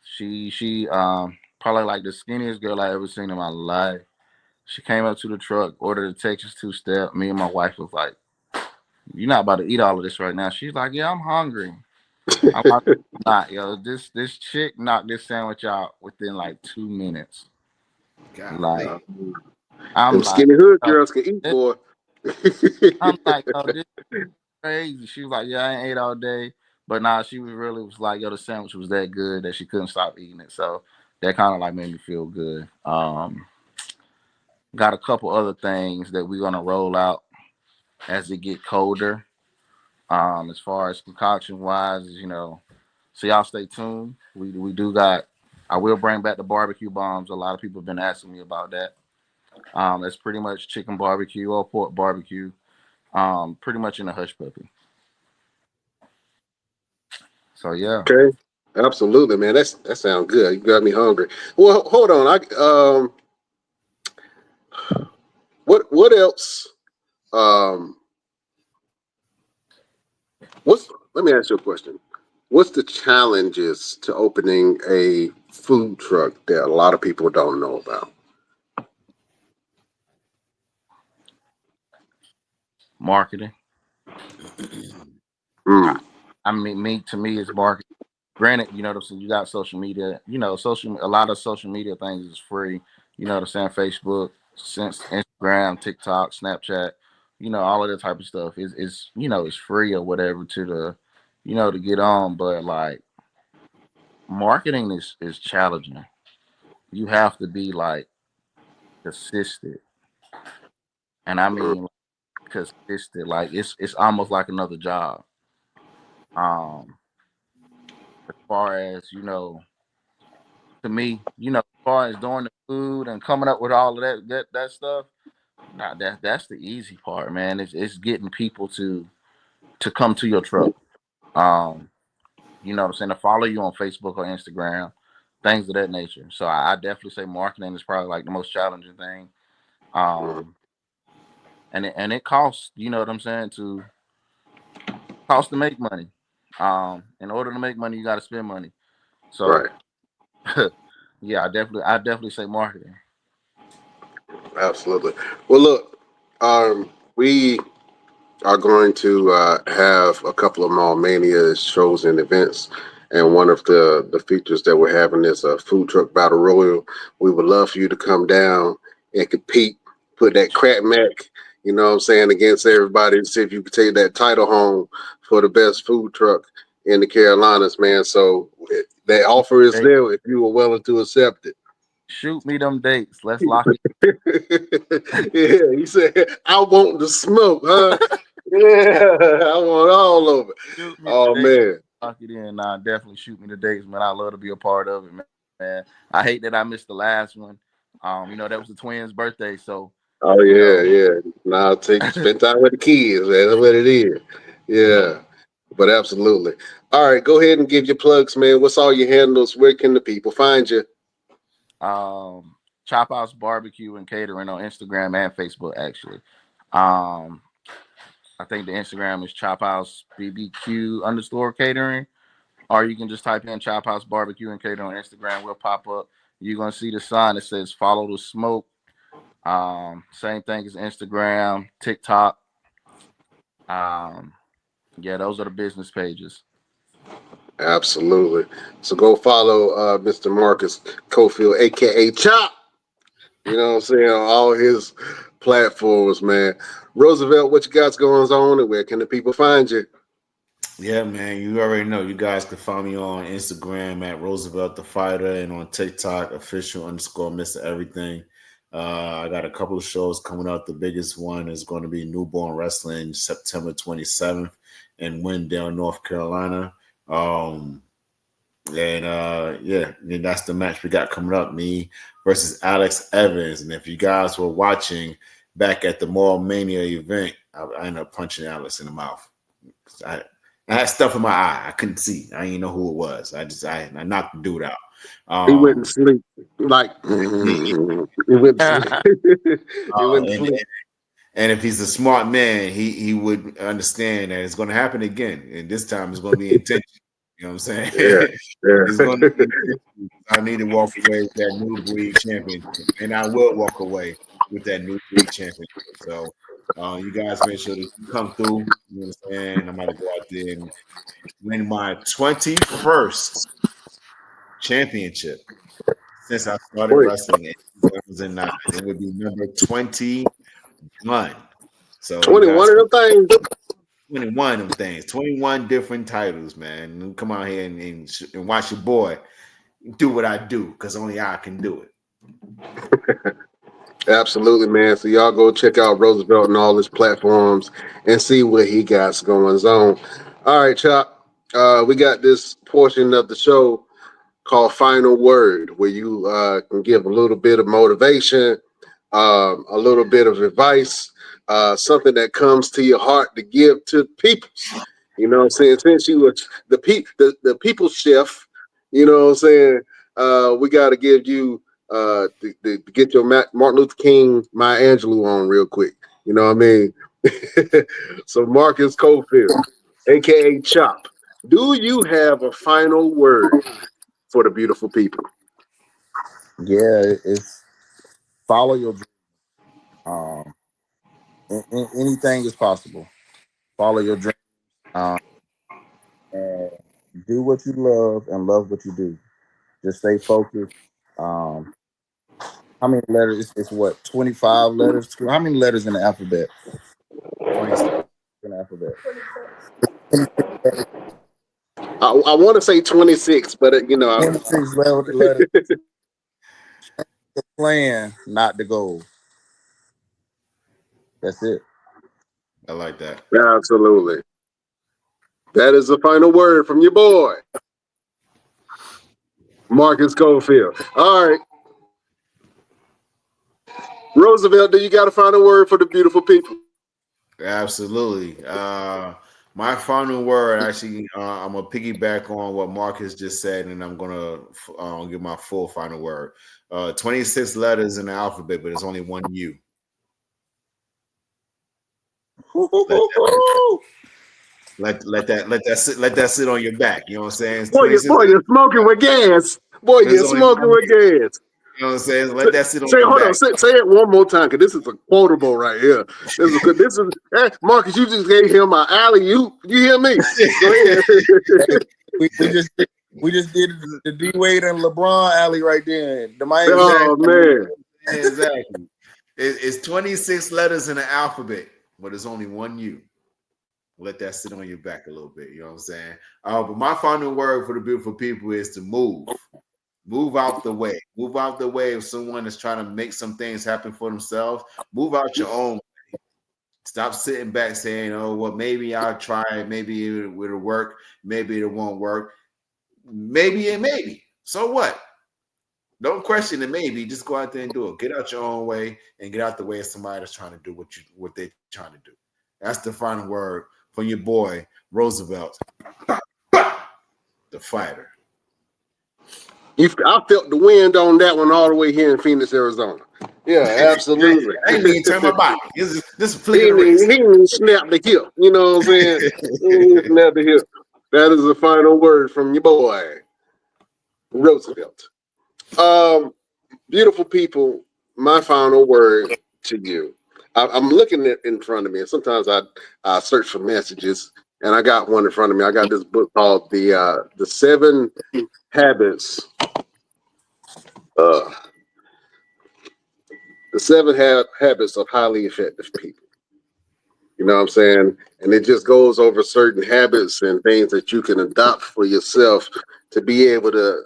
She probably like the skinniest girl I ever seen in my life. She came up to the truck, ordered a Texas two-step. Me and my wife was like, "You're not about to eat all of this right now." She's like, "Yeah, I'm hungry." I'm like, "Not, yo. This chick knocked this sandwich out within like 2 minutes." Like, Golly. I'm Them like, skinny hood yo, girls can eat, this, boy. I'm like, yo, this crazy. She was like, "Yeah, I ain't ate all day," but nah, she was like, "Yo, the sandwich was that good that she couldn't stop eating it." So that kind of like made me feel good. Got a couple other things that we're gonna roll out as it get colder. As far as concoction wise, so y'all stay tuned. We do got. I will bring back the barbecue bombs. A lot of people have been asking me about that. That's pretty much chicken barbecue or pork barbecue. Pretty much in a hush puppy. So yeah. Okay, absolutely, man. That sounds good. You got me hungry. Well, hold on. What else? Um, Let me ask you a question. What's the challenges to opening a food truck that a lot of people don't know about? Marketing. I, Mm, I mean, to me, it's marketing. Granted, so you got social media. A lot of social media things is free. You know what I'm saying? Facebook, since Instagram, TikTok, Snapchat. All of that type of stuff is free or whatever to get on. But like marketing is challenging. You have to be like consistent, and I mm, mean like, consistent. Like it's almost like another job. Um, as far as to me, as far as doing the food and coming up with all of that stuff, nah, that's the easy part, man. It's getting people to come to your truck. Um, you know what I'm saying, to follow you on Facebook or Instagram, things of that nature. So I definitely say marketing is probably like the most challenging thing. mm. Um, and it costs, you know what I'm saying, to cost to make money. In order to make money, you got to spend money. So Right. yeah, I definitely say marketing. Absolutely. Well, look, we are going to have a couple of Mall Mania shows and events. And one of the features that we're having is a food truck battle royal. We would love for you to come down and compete, put that crack mac, you know what I'm saying, against everybody and see if you can take that title home for the best food truck in the Carolinas, man. So that offer is Hey, there if you are willing to accept it. shoot me them dates. Let's lock it. Yeah, he said, I want the smoke, huh? Yeah, I want all of it. Shoot me Oh the dates. man. Lock it in. Nah, definitely shoot me the dates, man. I love to be a part of it, man. I hate that I missed the last one. That was the twins' birthday, so Oh you yeah, know. yeah. Now spend time with the kids, man. That's what it is. Yeah. But absolutely. All right, go ahead and give your plugs, man. What's all your handles? Where can the people find you? Chop House Barbecue and Catering on Instagram and Facebook, actually. Um, I think the Instagram is Chop House BBQ _ catering, or you can just type in Chop House Barbecue and Catering on Instagram. We'll pop up. You're gonna see the sign that says "Follow the Smoke." Same thing as Instagram, TikTok. Yeah, those are the business pages. Absolutely. So go follow Mr. Marcus Coffield, aka Chop. You know what I'm saying? On all his platforms, man. Roosevelt, what you got going on and where can the people find you? Yeah, man, you already know. You guys can find me on Instagram at Roosevelt the Fighter and on TikTok official _ Mr. Everything. I got a couple of shows coming up. The biggest one is going to be Newborn Wrestling September 27th in Wendell, North Carolina. And that's the match we got coming up. Me versus Alex Evans. And if you guys were watching back at the Mall Mania event, I ended up punching Alex in the mouth. I had stuff in my eye. I couldn't see. I didn't know who it was. I knocked the dude out. He went to sleep. Like he went to sleep. He went to and, sleep. and if he's a smart man, he would understand that it's going to happen again. And this time it's going to be intentional. You know what I'm saying? Yeah. It's going to be intentional. I need to walk away with that new breed championship. And I will walk away with that new breed championship. So you guys make sure that you come through. You know what I'm saying? I'm going to go out there and win my 21st championship since I started Wait, wrestling in 2009. It would be number 21. So you 21 guys, of them things. 21 of them things, 21 different titles, man. Come out here and watch your boy do what I do because only I can do it. Absolutely, man. So y'all go check out Roosevelt and all his platforms and see what he got going on. All right, Chop. We got this portion of the show called Final Word, where you can give a little bit of motivation, a little bit of advice, something that comes to your heart to give to people. You know what I'm saying? Since you were the people's chef, you know what I'm saying? We got to give you to get your Martin Luther King, Maya Angelou on real quick. You know what I mean? So Marcus Coffield, aka Chop, do you have a final word for the beautiful people? Yeah, it's follow your dream. Um, anything is possible. Follow your dream. And do what you love and love what you do. Just stay focused. Um, how many letters? It's what 25 letters. How many letters in the alphabet? 26. In the alphabet. I want to say 26, but 26 letters. The plan, not the goal. That's it. I like that. absolutely. That is the final word from your boy, Marcus Coffield. All right. Roosevelt, do you got a final word for the beautiful people? Absolutely. My final word, actually, I'm gonna piggyback on what Marcus just said, and I'm gonna give my full final word. 26 letters in the alphabet, but it's only one U. Let that sit on your back. You know what I'm saying? It's Boy, 26. you're smoking with gas. Boy, There's you're only smoking one with U. gas. You know what I'm saying? Let that sit on Say, your hold on. back. Say it one more time, because this is a quotable right here. This is Marcus. You just gave him an alley. You hear me? Go ahead. We just did the D Wade and LeBron alley right there. The Miami. Oh man. Exactly. It's 26 letters in the alphabet, but it's only one U. Let that sit on your back a little bit. You know what I'm saying? But my final word for the beautiful people is to move. Move out the way. Move out the way if someone is trying to make some things happen for themselves. Move out your own way. Stop sitting back saying, oh, well, maybe I'll try it. Maybe it'll work. Maybe it won't work. Maybe. So what? Don't question it. Maybe just go out there and do it. Get out your own way and get out the way of somebody that's trying to do what they're trying to do. That's the final word from your boy Roosevelt, the fighter. I felt the wind on that one all the way here in Phoenix, Arizona. Yeah, absolutely. I ain't even turn my body. This is a flick He of the wrist. didn't snap the hip. You know what I'm saying? He didn't snap the hip. That is the final word from your boy, Roosevelt. Beautiful people, my final word to you. I'm looking at in front of me, and sometimes I search for messages, and I got one in front of me. I got this book called the 7 Habits. The 7 Habits of Highly Effective People. You know what I'm saying? And it just goes over certain habits and things that you can adopt for yourself to be able to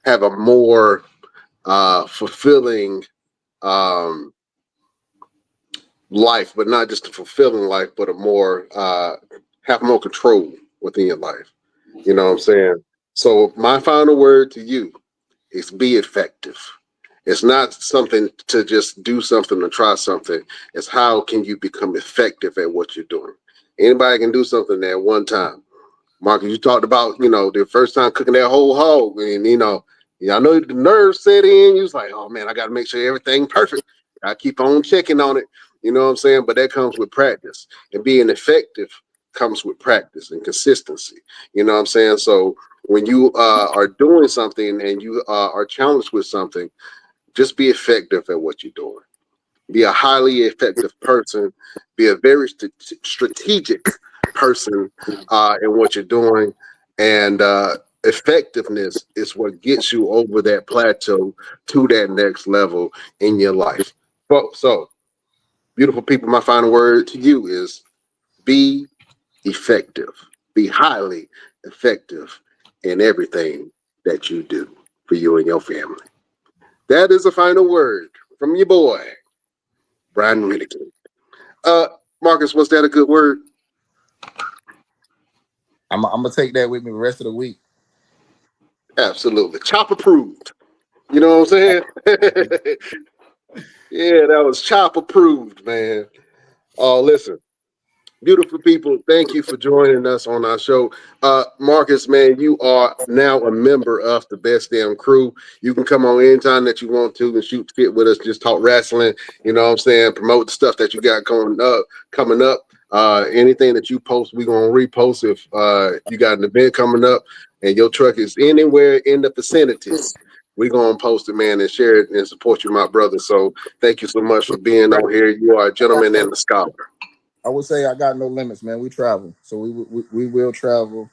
have a more fulfilling life, but not just a fulfilling life, but a more have more control within your life. You know what I'm saying? So my final word to you is be effective. It's not something to just do something or try something. It's how can you become effective at what you're doing. Anybody can do something at one time. Marcus, you talked about, the first time cooking that whole hog, and I know the nerves set in. You was like, oh man, I got to make sure everything perfect. I keep on checking on it. You know what I'm saying? But that comes with practice, and being effective comes with practice and consistency. You know what I'm saying? So when you are doing something and you are challenged with something, just be effective at what you're doing. Be a highly effective person. Be a very strategic person in what you're doing. And effectiveness is what gets you over that plateau to that next level in your life. So, beautiful people, my final word to you is be effective. Be highly effective in everything that you do for you and your family. That is the final word from your boy, Brian Redican. Marcus, was that a good word? I'm gonna take that with me the rest of the week. Absolutely. Chop approved. You know what I'm saying? Yeah, that was Chop approved, man. Oh, listen. Beautiful people, thank you for joining us on our show. Marcus, man, you are now a member of the Best Damn Crew. You can come on anytime that you want to and shoot fit with us, just talk wrestling, you know what I'm saying, promote the stuff that you got coming up. Anything that you post, we're going to repost. If you got an event coming up and your truck is anywhere in the vicinity, we're going to post it, man, and share it and support you, my brother. So thank you so much for being on here. You are a gentleman and a scholar. I would say I got no limits, man. We travel, so we will travel.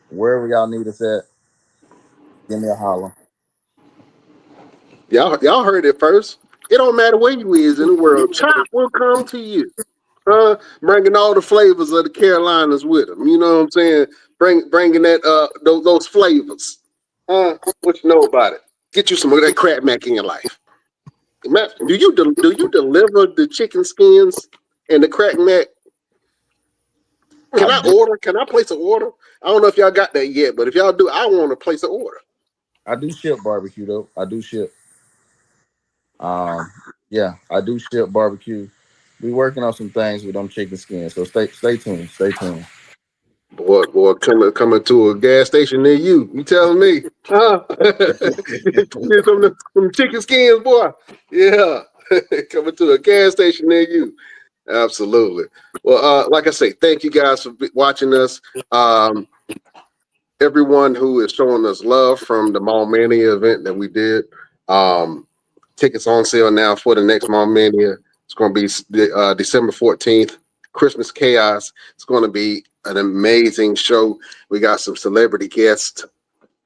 Wherever y'all need us at, give me a holler. Y'all heard it first. It don't matter where you is in the world. Chop will come to you. Bringing all the flavors of the Carolinas with them. You know what I'm saying? Bringing that those flavors. What you know about it? Get you some of that crab mac in your life. Matt, do you deliver the chicken skins and the crack mac? Can I order? Can I place an order? I don't know if y'all got that yet, but if y'all do, I want to place an order. I do ship barbecue though. I do ship. Yeah, I do ship barbecue. We working on some things with them chicken skins, so stay tuned. Stay tuned. Boy, coming to a gas station near you. You telling me? Huh? Get some chicken skins, boy. Yeah, coming to a gas station near you. Absolutely. Well, like I say, thank you guys for watching us. everyone who is showing us love from the Mall Mania event that we did. Tickets on sale now for the next Mall Mania. It's going to be December 14th, Christmas Chaos. It's going to be an amazing show. We got some celebrity guests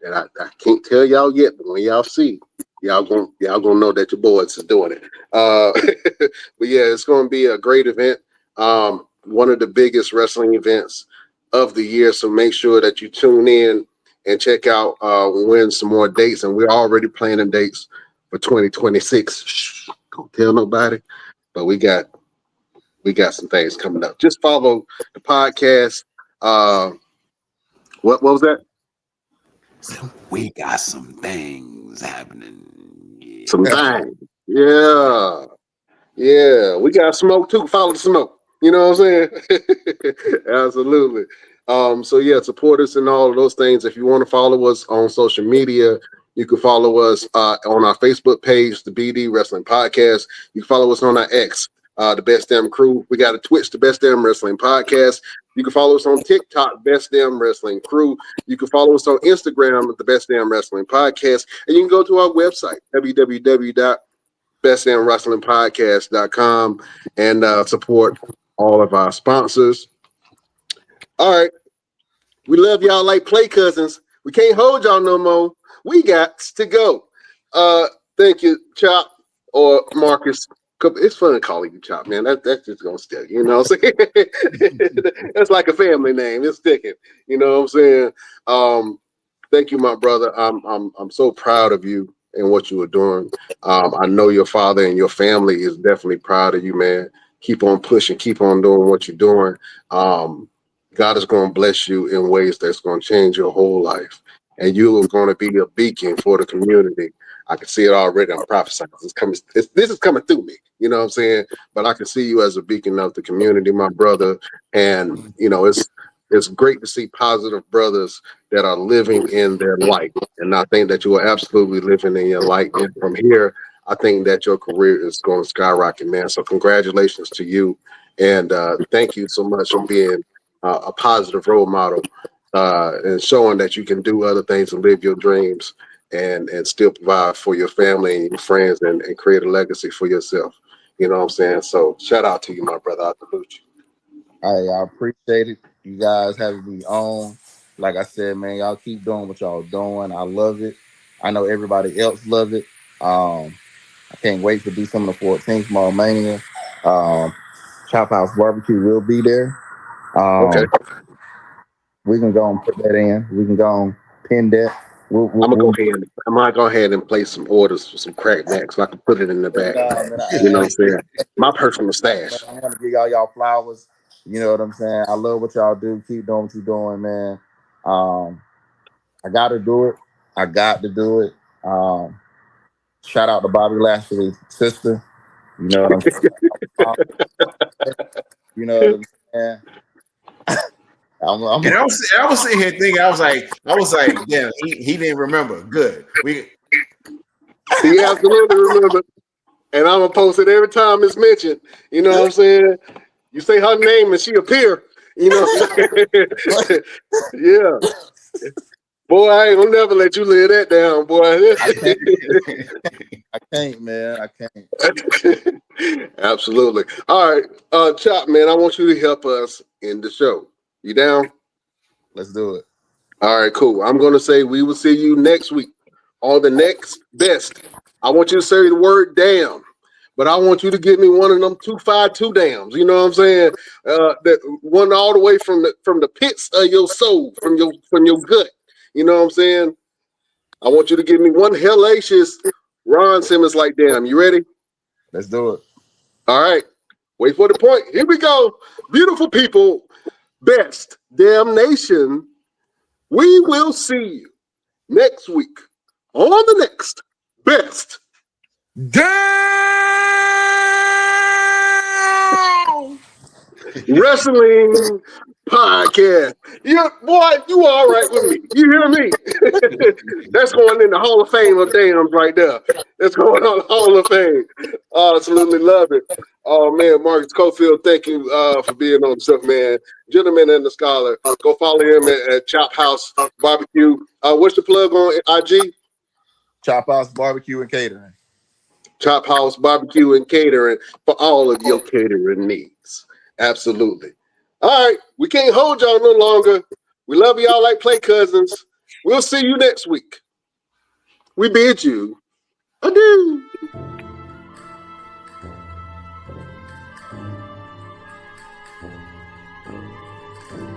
that I can't tell y'all yet, but when y'all see, y'all gonna know that your boys are doing it. But yeah, it's going to be a great event. One of the biggest wrestling events of the year. So make sure that you tune in and check out when some more dates. And we're already planning dates for 2026. Shh, don't tell nobody. But we got some things coming up. Just follow the podcast. What was that? We got some things happening. Yeah. Some things. Yeah. Yeah. We got smoke too. Follow the smoke. You know what I'm saying? Absolutely. So yeah, support us in all of those things. If you want to follow us on social media, you can follow us on our Facebook page, the BD Wrestling Podcast. You can follow us on our X, the Best Damn Crew. We got a Twitch, the Best Damn Wrestling Podcast. You can follow us on TikTok, Best Damn Wrestling Crew. You can follow us on Instagram, the Best Damn Wrestling Podcast. And you can go to our website, www.bestdamnwrestlingpodcast.com, and support all of our sponsors. All right. We love y'all like play cousins. We can't hold y'all no more. We got to go. Thank you, Chop or Marcus. It's fun calling you Chop, man. That's just gonna stick. You know what I'm saying? That's like a family name. It's sticking. You know what I'm saying? Thank you, my brother. I'm so proud of you and what you are doing. I know your father and your family is definitely proud of you, man. Keep on pushing. Keep on doing what you're doing. God is going to bless you in ways that's going to change your whole life. And you are going to be a beacon for the community. I can see it already. I'm prophesying. This is coming through me. You know what I'm saying? But I can see you as a beacon of the community, my brother. And, you know, it's great to see positive brothers that are living in their light. And I think that you are absolutely living in your light. And from here, I think that your career is going to skyrocket, man. So congratulations to you. And thank you so much for being a positive role model and showing that you can do other things and live your dreams and still provide for your family and your friends and create a legacy for yourself. You know what I'm saying? So shout out to you, my brother. I salute you. I appreciate it. You guys having me on. Like I said, man, y'all keep doing what y'all doing. I love it. I know everybody else love it. I can't wait to do some of the 14th Mall Mania. Chop House Barbecue will be there. Okay. We can go and put that in. We can go and pin that. I'm gonna go ahead and place some orders for some crackbacks so I can put it in the back. You know what I'm saying? My personal stash. I'm gonna give y'all flowers. You know what I'm saying? I love what y'all do. Keep doing what you're doing, man. I gotta do it. I got to do it. Shout out to Bobby Lashley's sister. You know what I'm saying? You know what I'm saying? And I was sitting here thinking, I was like, damn, he didn't remember. Good. He absolutely remember. And I'm gonna post it every time it's mentioned. You know what I'm saying? You say her name and she appear. You know what I'm saying? Yeah. Boy, I ain't gonna never let you live that down, boy. I can't, man. I can't. Absolutely. All right. Chop, man, I want you to help us in the show. You down? Let's do it. All right, cool. I'm gonna say we will see you next week on the next best. I want you to say the word damn. But I want you to give me one of them 252 dams. You know what I'm saying? That one all the way from the pits of your soul, from your gut. You know what I'm saying? I want you to give me one hellacious Ron Simmons like damn. You ready? Let's do it. All right. Wait for the point. Here we go. Beautiful people, best damnation. We will see you next week on the next best wrestling podcast. Yeah, boy, you all right with me. You hear me? That's going in the Hall of Fame of dams right there. That's going on the Hall of Fame. Absolutely love it. Oh man, Marcus Coffield, thank you for being on the show, man. Gentleman and the Scholar. Go follow him at Chop House Barbecue. What's the plug on IG? Chop House Barbecue and Catering. Chop House Barbecue and Catering for all of your catering needs. Absolutely. All right, we can't hold y'all no longer. We love y'all like play cousins. We'll see you next week. We bid you adieu.